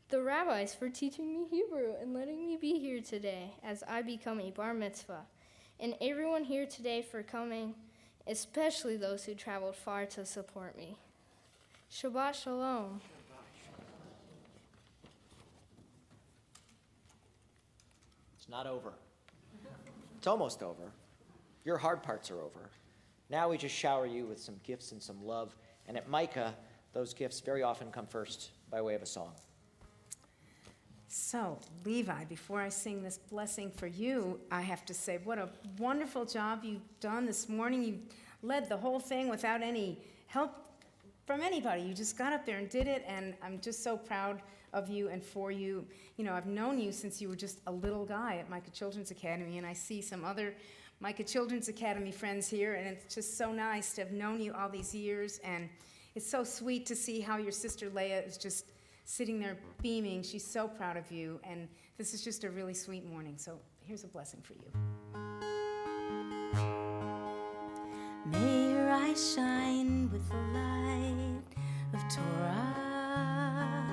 The rabbis for teaching me Hebrew and letting me be here today as I become a bar mitzvah. And everyone here today for coming, especially those who traveled far to support me. Shabbat Shalom. It's not over. It's almost over. Your hard parts are over. Now we just shower you with some gifts and some love. And at Micah, those gifts very often come first by way of a song. So, Levi, before I sing this blessing for you, I have to say what a wonderful job you've done this morning. You led the whole thing without any help from anybody. You just got up there and did it, and I'm just so proud of you and for you. You know, I've known you since you were just a little guy at Micah Children's Academy, and I see some other Micah Children's Academy friends here, and it's just so nice to have known you all these years, and it's so sweet to see how your sister Leah is just sitting there beaming. She's so proud of you, and this is just a really sweet morning. So here's a blessing for you. May your eyes shine with the light of Torah,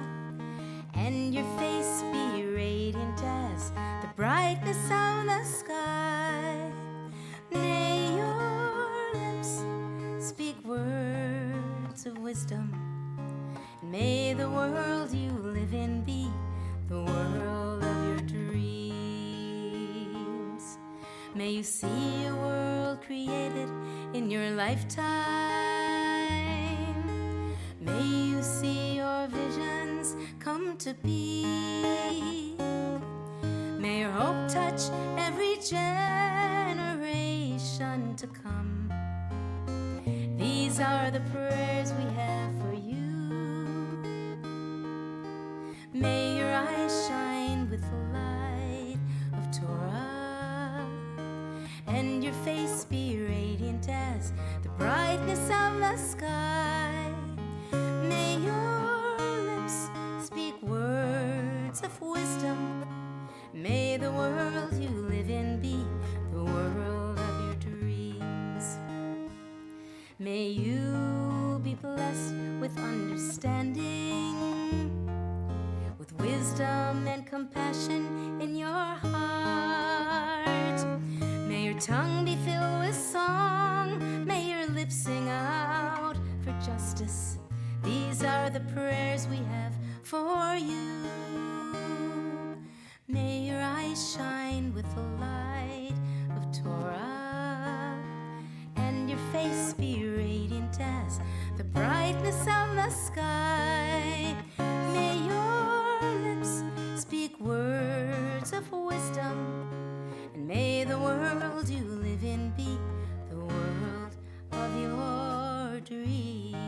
and your face be radiant as the brightness of the sky. May your lips speak words of wisdom, and may the world you live in be the world of your dreams. May you see a world created in your lifetime. May you see your visions come to be. May your hope touch every generation to come. These are the prayers we have for you. May your eyes shine with the light of Torah, and your face be radiant as the brightness of the sky. May your lips speak words of wisdom. May the world you live in be the world of your dreams. May you be blessed with understanding, with wisdom and compassion in your heart. May your tongue be filled with song. May your lips sing out for justice. These are the prayers we have for you. May your eyes shine with the light of Torah, and your face be radiant as sky. May your lips speak words of wisdom, and may the world you live in be the world of your dreams.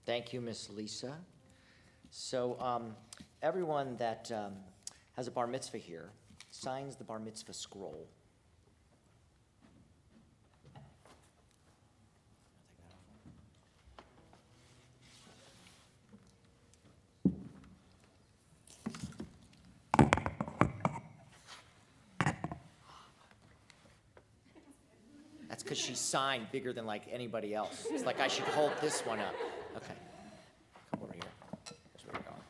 Thank you, Miss Lisa. So everyone that has a bar mitzvah here signs the bar mitzvah scroll. That's because she signed bigger than like anybody else. It's like I should hold this one up. Okay. Come over here. That's where we're going.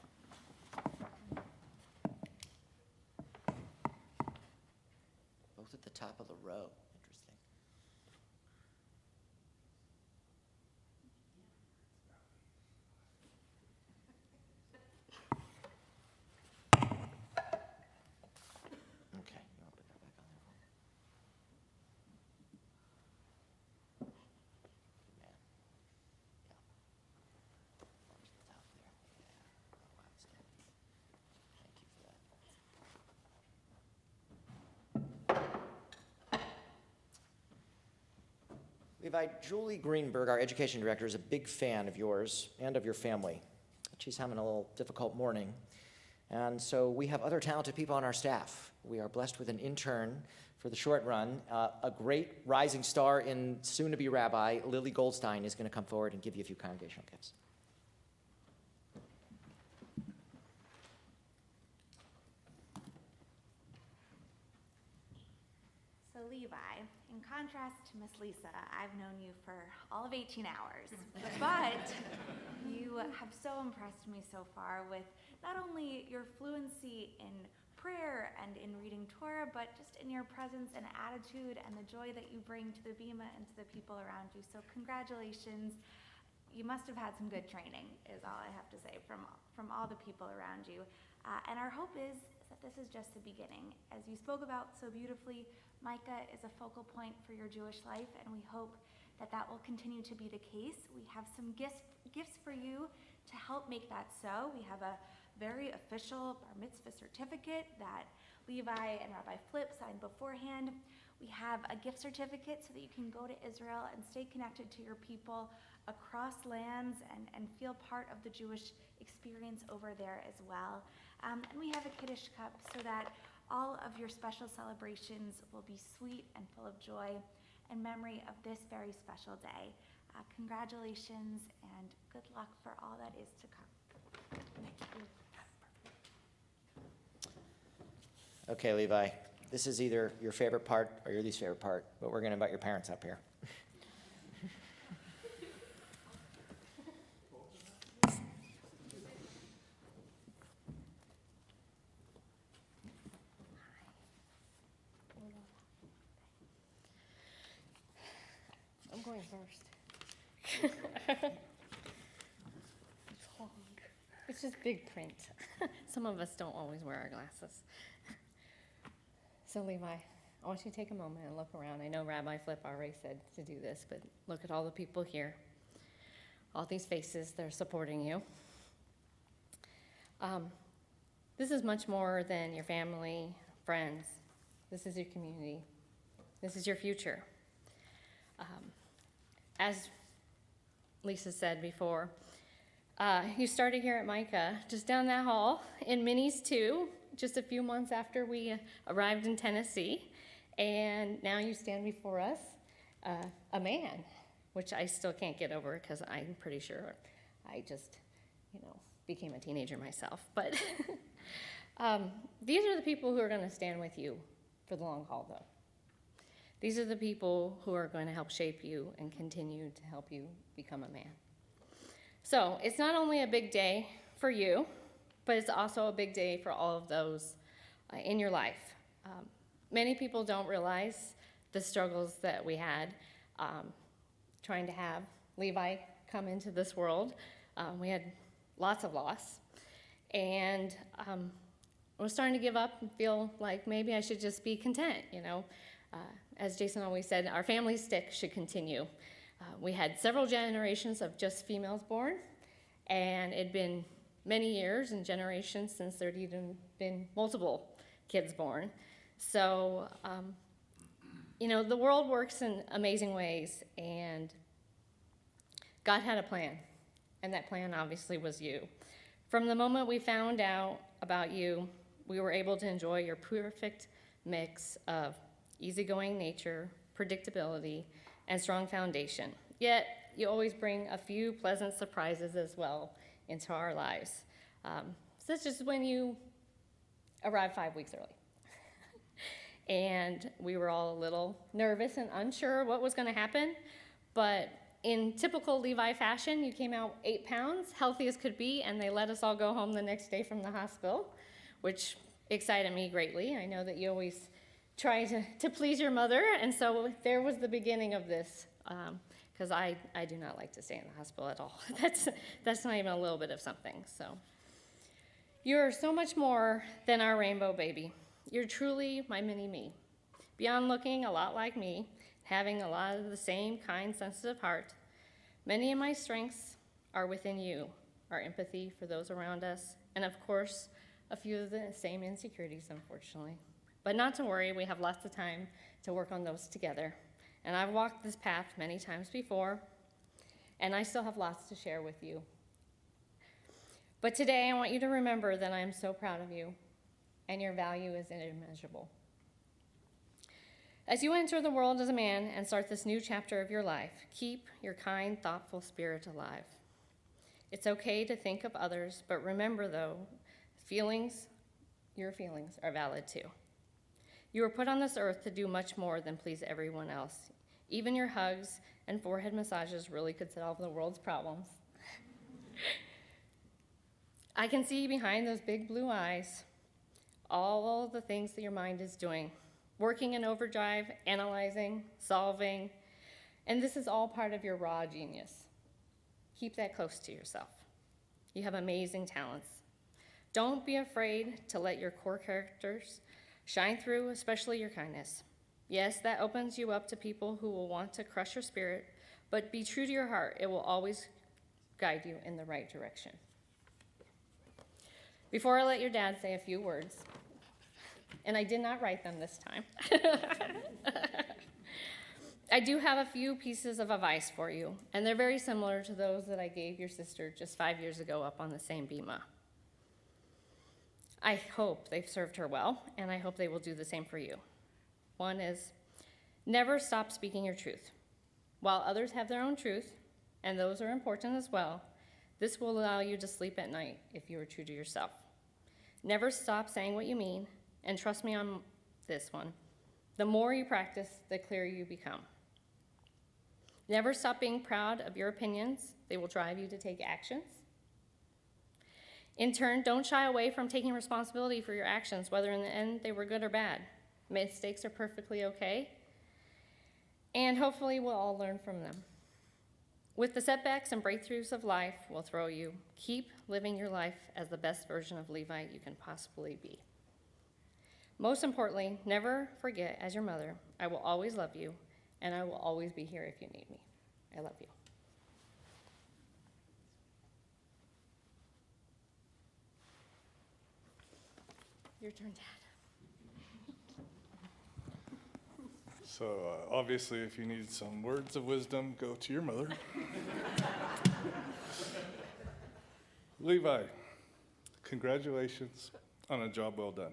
Both at the top of the row. Interesting. Okay. You want to put that back on there for me? Man. Yeah. Towards the top there. Yeah. Oh, outstanding. Thank you for that. Levi, Julie Greenberg, our education director, is a big fan of yours and of your family. She's having a little difficult morning. And so we have other talented people on our staff. We are blessed with an intern for the short run. A great rising star in soon-to-be rabbi, Lily Goldstein, is going to come forward and give you a few congregational gifts. So Levi, in contrast to Miss Lisa, I've known you for all of 18 hours, but you have so impressed me so far with not only your fluency in prayer and in reading Torah, but just in your presence and attitude and the joy that you bring to the Bima and to the people around you. So congratulations. You must have had some good training, is all I have to say, from all the people around you. And our hope is that this is just the beginning. As you spoke about so beautifully, Micah is a focal point for your Jewish life, and we hope that that will continue to be the case. We have some gifts for you to help make that so. We have a very official bar mitzvah certificate that Levi and Rabbi Flip signed beforehand. We have a gift certificate so that you can go to Israel and stay connected to your people across lands and feel part of the Jewish experience over there as well. And we have a Kiddush cup so that all of your special celebrations will be sweet and full of joy in memory of this very special day. Congratulations and good luck for all that is to come. Thank you. Okay, Levi, this is either your favorite part or your least favorite part, but we're going to invite your parents up here. I'm going first. It's long. It's just big print. Some of us don't always wear our glasses. So Levi, I want you to take a moment and look around. I know Rabbi Flip already said to do this, but look at all the people here. All these faces, they're supporting you. This is much more than your family, friends. This is your community. This is your future. As Lisa said before, you started here at Micah, just down that hall, in Minis 2, just a few months after we arrived in Tennessee. And now you stand before us, a man, which I still can't get over because I'm pretty sure I just, became a teenager myself. But these are the people who are going to stand with you for the long haul, though. These are the people who are going to help shape you and continue to help you become a man. So it's not only a big day for you, but it's also a big day for all of those in your life. Many people don't realize the struggles that we had trying to have Levi come into this world. We had lots of loss, and I was starting to give up and feel like maybe I should just be content, As Jason always said, our family stick should continue. We had several generations of just females born, and it'd been many years and generations since there'd even been multiple kids born. So, the world works in amazing ways, and God had a plan, and that plan obviously was you. From the moment we found out about you, we were able to enjoy your perfect mix of easygoing nature, predictability, and strong foundation. Yet, you always bring a few pleasant surprises as well into our lives, such as when you arrived 5 weeks early. And we were all a little nervous and unsure what was going to happen, but in typical Levi fashion, you came out 8 pounds, healthy as could be, and they let us all go home the next day from the hospital, which excited me greatly. I know that you always try to please your mother, and so there was the beginning of this, because I do not like to stay in the hospital at all. That's not even a little bit of something. So you're so much more than our rainbow baby. You're truly my mini-me. Beyond looking a lot like me, having a lot of the same kind, sensitive heart, many of my strengths are within you, our empathy for those around us, and of course, a few of the same insecurities, unfortunately. But not to worry, we have lots of time to work on those together. And I've walked this path many times before, and I still have lots to share with you. But today, I want you to remember that I am so proud of you, and your value is immeasurable. As you enter the world as a man and start this new chapter of your life, keep your kind, thoughtful spirit alive. It's okay to think of others, but remember, though, your feelings are valid too. You were put on this earth to do much more than please everyone else. Even your hugs and forehead massages really could solve the world's problems. I can see behind those big blue eyes all the things that your mind is doing, working in overdrive, analyzing, solving, and this is all part of your raw genius. Keep that close to yourself. You have amazing talents. Don't be afraid to let your core characters shine through, especially your kindness. Yes, that opens you up to people who will want to crush your spirit, but be true to your heart. It will always guide you in the right direction. Before I let your dad say a few words, and I did not write them this time, I do have a few pieces of advice for you, and they're very similar to those that I gave your sister just 5 years ago up on the same bema. I hope they've served her well, and I hope they will do the same for you. One is, never stop speaking your truth. While others have their own truth, and those are important as well, this will allow you to sleep at night if you are true to yourself. Never stop saying what you mean, and trust me on this one. The more you practice, the clearer you become. Never stop being proud of your opinions. They will drive you to take actions. In turn, don't shy away from taking responsibility for your actions, whether in the end they were good or bad. Mistakes are perfectly okay, and hopefully we'll all learn from them. With the setbacks and breakthroughs of life will throw you, keep living your life as the best version of Levi you can possibly be. Most importantly, never forget, as your mother, I will always love you, and I will always be here if you need me. I love you. Your turn, Dad. So obviously, if you need some words of wisdom, go to your mother. Levi, congratulations on a job well done.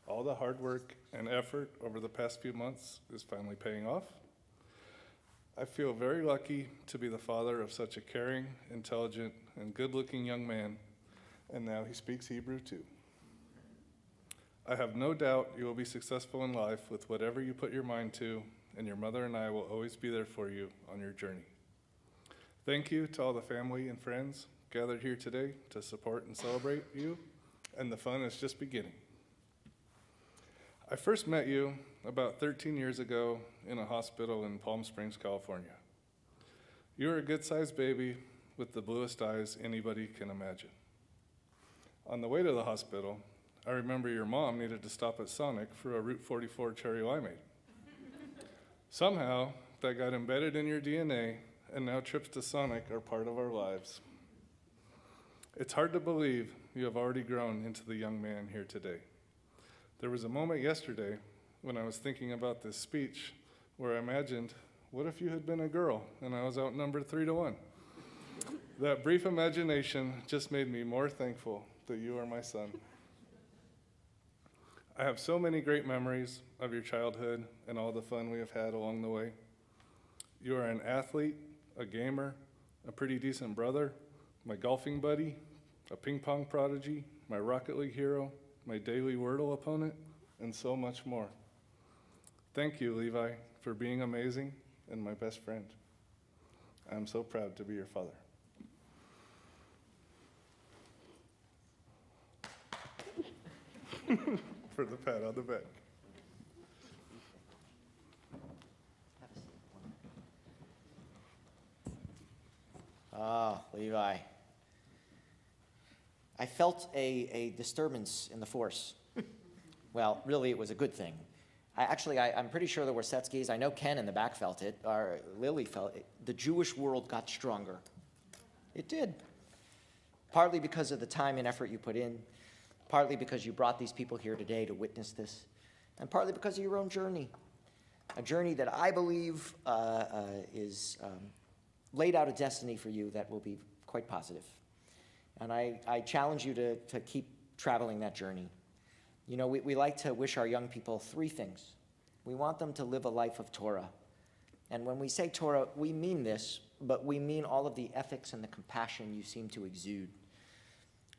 All the hard work and effort over the past few months is finally paying off. I feel very lucky to be the father of such a caring, intelligent, and good-looking young man, and now he speaks Hebrew too. I have no doubt you will be successful in life with whatever you put your mind to, and your mother and I will always be there for you on your journey. Thank you to all the family and friends gathered here today to support and celebrate you, and the fun is just beginning. I first met you about 13 years ago in a hospital in Palm Springs, California. You were a good-sized baby with the bluest eyes anybody can imagine. On the way to the hospital, I remember your mom needed to stop at Sonic for a Route 44 cherry limeade. Somehow, that got embedded in your DNA, and now trips to Sonic are part of our lives. It's hard to believe you have already grown into the young man here today. There was a moment yesterday when I was thinking about this speech where I imagined, what if you had been a girl and I was outnumbered 3-1? That brief imagination just made me more thankful that you are my son. I have so many great memories of your childhood and all the fun we have had along the way. You are an athlete, a gamer, a pretty decent brother, my golfing buddy, a ping pong prodigy, my Rocket League hero, my daily Wordle opponent, and so much more. Thank you, Levi, for being amazing and my best friend. I am so proud to be your father. For the pat on the back. Ah, Levi. I felt a disturbance in the force. Well, really, it was a good thing. I'm pretty sure the Worsetsky's, I know Ken in the back felt it, or Lily felt it. The Jewish world got stronger. It did. Partly because of the time and effort you put in, partly because you brought these people here today to witness this, and partly because of your own journey. A journey that I believe is laid out a destiny for you that will be quite positive. And I challenge you to keep traveling that journey. You know, we like to wish our young people 3 things. We want them to live a life of Torah. And when we say Torah, we mean this, but we mean all of the ethics and the compassion you seem to exude.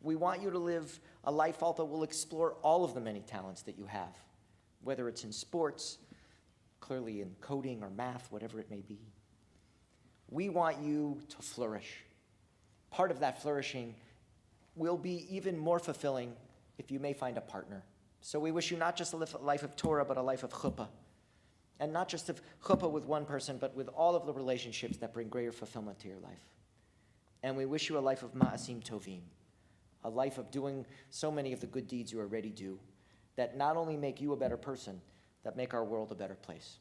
We want you to live a life that will explore all of the many talents that you have, whether it's in sports, clearly in coding or math, whatever it may be. We want you to flourish. Part of that flourishing will be even more fulfilling if you may find a partner. So we wish you not just a life of Torah, but a life of chuppah. And not just of chuppah with one person, but with all of the relationships that bring greater fulfillment to your life. And we wish you a life of ma'asim tovim, a life of doing so many of the good deeds you already do, that not only make you a better person, that make our world a better place.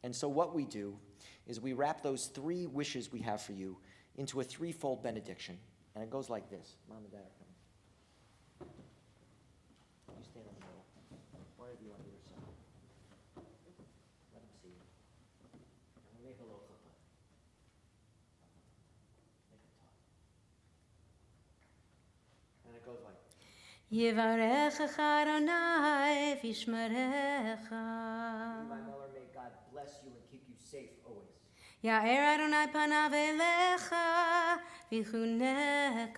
And so what we do is we wrap those 3 wishes we have for you into a 3-fold benediction. And it goes like this. Mom and Dad are coming. You stand in the middle. One of you on either side. Let them see you. And we make a little chuppah. Make it talk. And it goes like, Yivarechecha Adonai v'yishmerecha. Levi Miller, may God bless you and keep you safe always. Ya'er Adonai panav elecha v'chuneka. May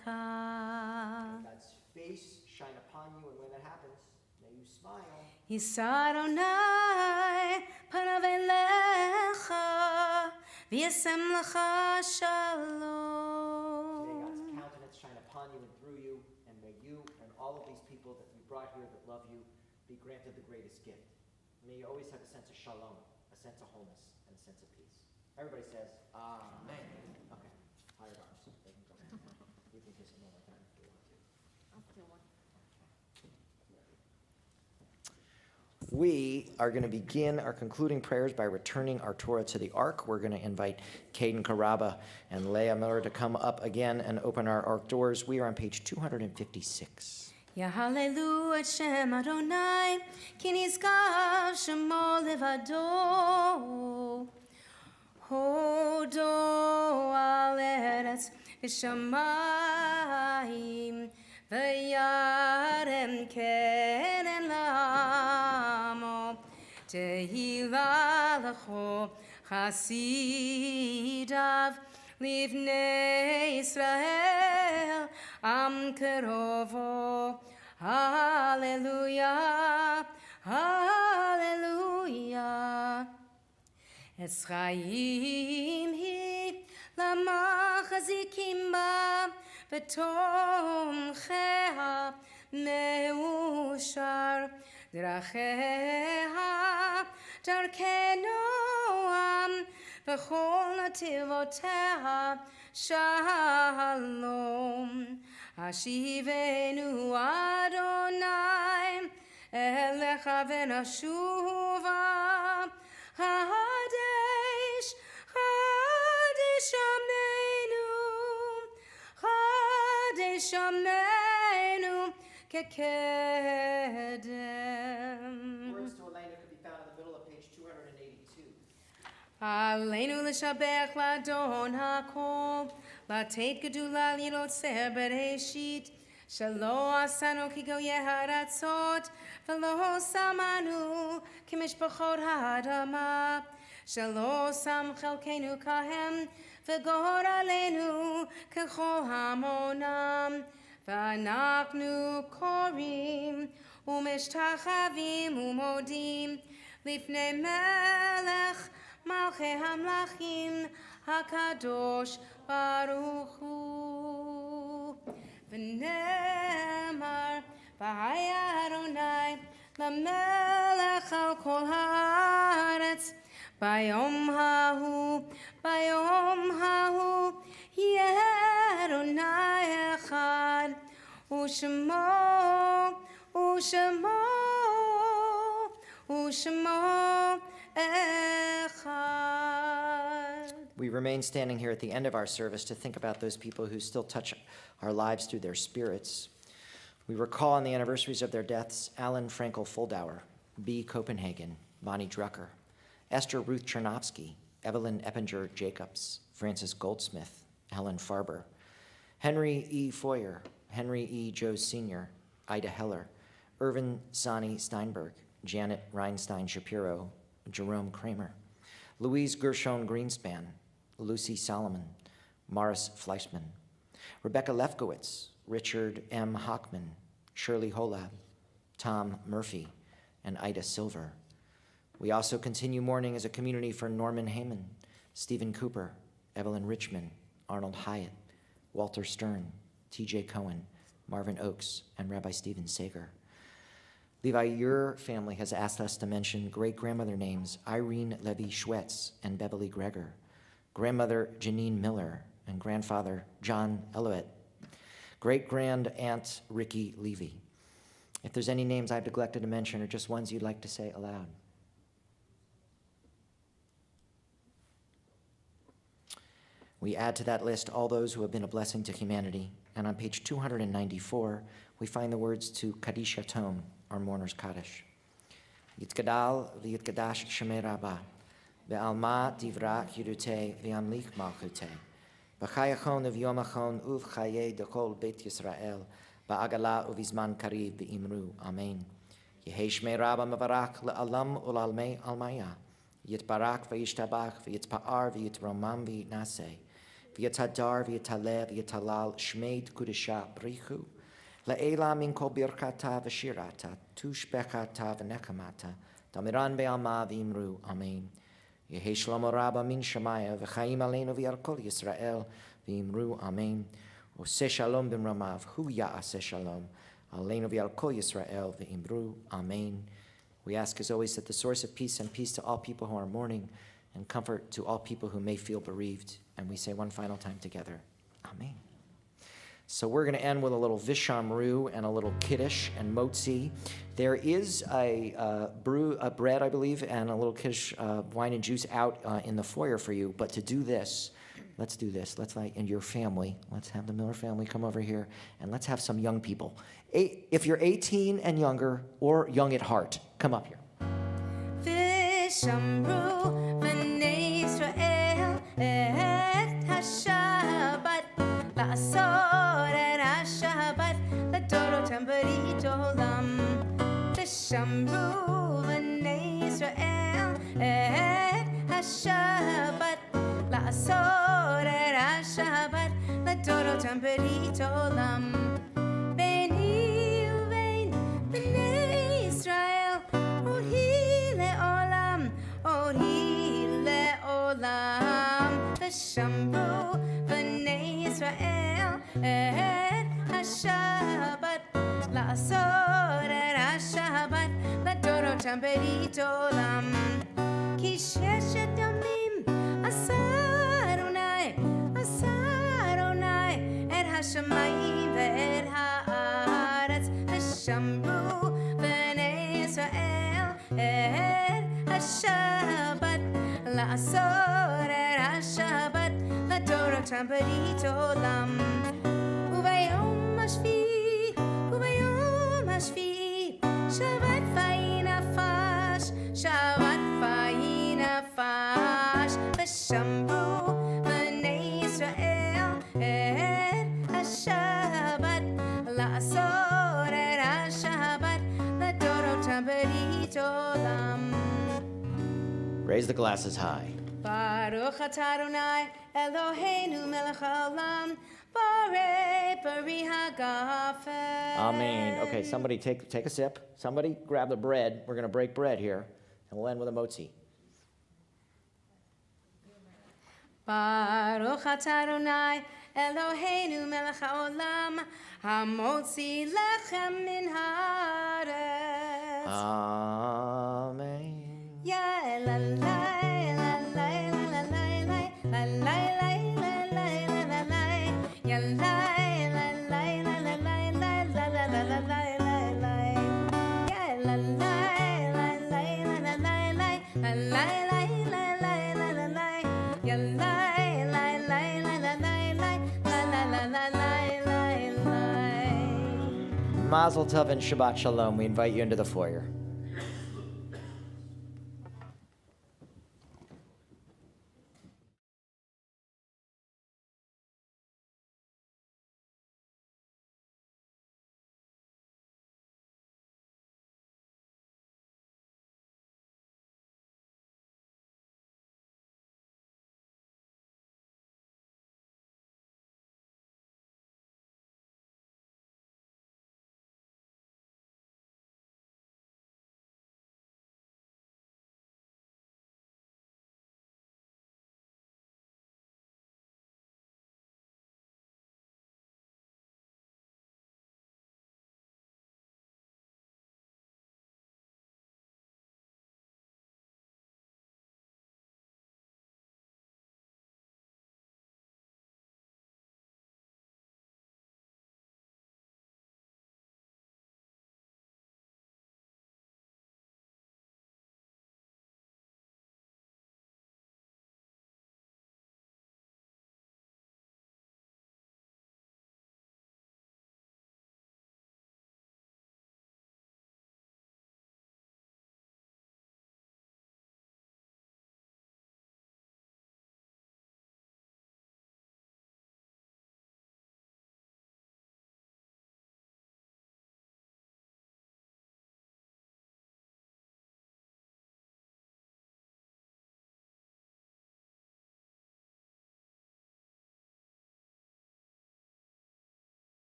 God's face shine upon you, and when that happens, may you smile. Yisa Adonai panav elecha v'yasem lecha May shalom. God's countenance shine upon you and through you, and may you and all of these people that you brought here that love you be granted the greatest gift. May you always have a sense of shalom, a sense of wholeness, and a sense of peace. Everybody says, Amen. Okay, higher arms. They can go. You can kiss them one more time if you want to. We are going to begin our concluding prayers by returning our Torah to the Ark. We're going to invite Caden Caraba and Leah Miller to come up again and open our Ark doors. We are on page 256. Yahalelu et Shem Adonai, ki nizkav shemo levado. Hodo al eretz v'shamayim, v'yarem keren lamo. Tehila lecho chasidav, livnei Israel am kerovo. Hallelujah, hallelujah. Eschaim hi lamachazikim ba v'tomcheha meushar dracheha darkei noam v'chol nativoteha shalom. Hashivenu Adonai elecha v'nashuva ha'adeh Shamenu kekedem. Words to Elena could be found in the middle of page 282. Aleinu l'shabech l'adon hakol, l'tet gedula lirot ser bereshit, shelo asanu ki go yeharatzot, v'lo samanu ki mishpachot ha'adama, shelo sam chelkenu kahem, v'gor aleinu kechol hamonam, v'anachnu korim, u'mishtachavim u'modim, lifnei melech, Malchei Hamlachim HaKadosh Baruch Hu V'nemar V'haya Adonai L'melech al kol haaretz Bayom hahu Yeh Adonai echad U'shemo We remain standing here at the end of our service to think about those people who still touch our lives through their spirits. We recall on the anniversaries of their deaths Alan Frankel Fuldauer, B. Copenhagen, Bonnie Drucker, Esther Ruth Chernovsky, Evelyn Eppinger Jacobs, Francis Goldsmith, Helen Farber, Henry E. Foyer, Henry E. Joes Sr., Ida Heller, Irvin Sani Steinberg, Janet Reinstein Shapiro, Jerome Kramer, Louise Gershon Greenspan, Lucy Solomon, Morris Fleischman, Rebecca Lefkowitz, Richard M. Hockman, Shirley Holab, Tom Murphy, and Ida Silver. We also continue mourning as a community for Norman Heyman, Stephen Cooper, Evelyn Richmond, Arnold Hyatt, Walter Stern, T.J. Cohen, Marvin Oakes, and Rabbi Stephen Sager. Levi, your family has asked us to mention great-grandmother names Irene Levy Schwetz and Beverly Greger, grandmother Janine Miller, and grandfather John Elouet, great-grand-aunt Ricky Levy. If there's any names I've neglected to mention or just ones you'd like to say aloud. We add to that list all those who have been a blessing to humanity, and on page 294, we find the words to Kaddish Yatom, our mourner's Kaddish. Yitgadal v'yitgadash shemei Rabbah, ve'alma divrak yirutei ve'amlik malchutei, v'chayachon v'yomachon uv'chayei dekol Beit Yisrael, ba'agala uv'izman karib v'imru, Amen. Yehei shmei Rabbah mevarak le'alam u'lalmei almaya, yitbarak v'yishtabach v'yitpa'ar v'yitromam v'yitnaseh, v'yitadar v'yitaleh v'yitalal shmeid kudisha brichu, Le'ela min kol birkata v'shirata, tushbechata v'nechamata, damiran be'alma v'imru, Amen. Yehi shlomo rabba min shamaya, v'chaim aleinu v'yarkol Yisrael, v'imru, Amen. Oseh shalom b'mramav, hu ya'aseh shalom, aleinu v'yarkol Yisrael, v'imru, Amen. We ask as always that the source of peace and peace to all people who are mourning, and comfort to all people who may feel bereaved. And we say one final time together, Amen. So we're going to end with a little vishamru and a little kiddush and motzi. There is a bread, I believe, and a little kiddush wine and juice out in the foyer for you. But to do this, let's do this. Let's and your family. Let's have the Miller family come over here, and let's have some young people. If you're 18 and younger or young at heart, come up here. Vishamru v'nei Yisrael et haShabbat la'asor et haShabbat l'dorotam b'rit olam. Vishamru v'nei Yisrael et haShabbat la'asor et haShabbat l'dorotam b'rit olam. Beini uvein b'nei Yisrael Ori le'olam, Ori le'olam. V'shamru v'nei Yisrael et haShabbat la'asor et haShabbat l'dorotam b'rit olam. Ki sheshet yamim asa Adonai et hashamayim ve'et ha'aretz. V'shamru v'nei Yisrael et haShabbat la'asor et haShabbat l'dorotam b'rit olam. U'vayom לעשות את השבת לדורות הברית עולם. Raise the glasses high. Baruch atah Adonai Eloheinu melech haolam borei peri hagafel. Amen. Okay, somebody take a sip. Somebody grab the bread. We're going to break bread here, and we'll end with a motzi. Baruch atah Adonai Eloheinu melech haolam hamotzi lechem min haaretz. Amen. Ya elalai, elalai, elalai, elalai, elalai, elalai, ya elalai, elalai, elalai, elalai, elalai, ya elalai, elalai, elalai, elalai, elalai, ya elalai, elalai, elalai, elalai. Mazel tov and Shabbat Shalom. We invite you into the foyer.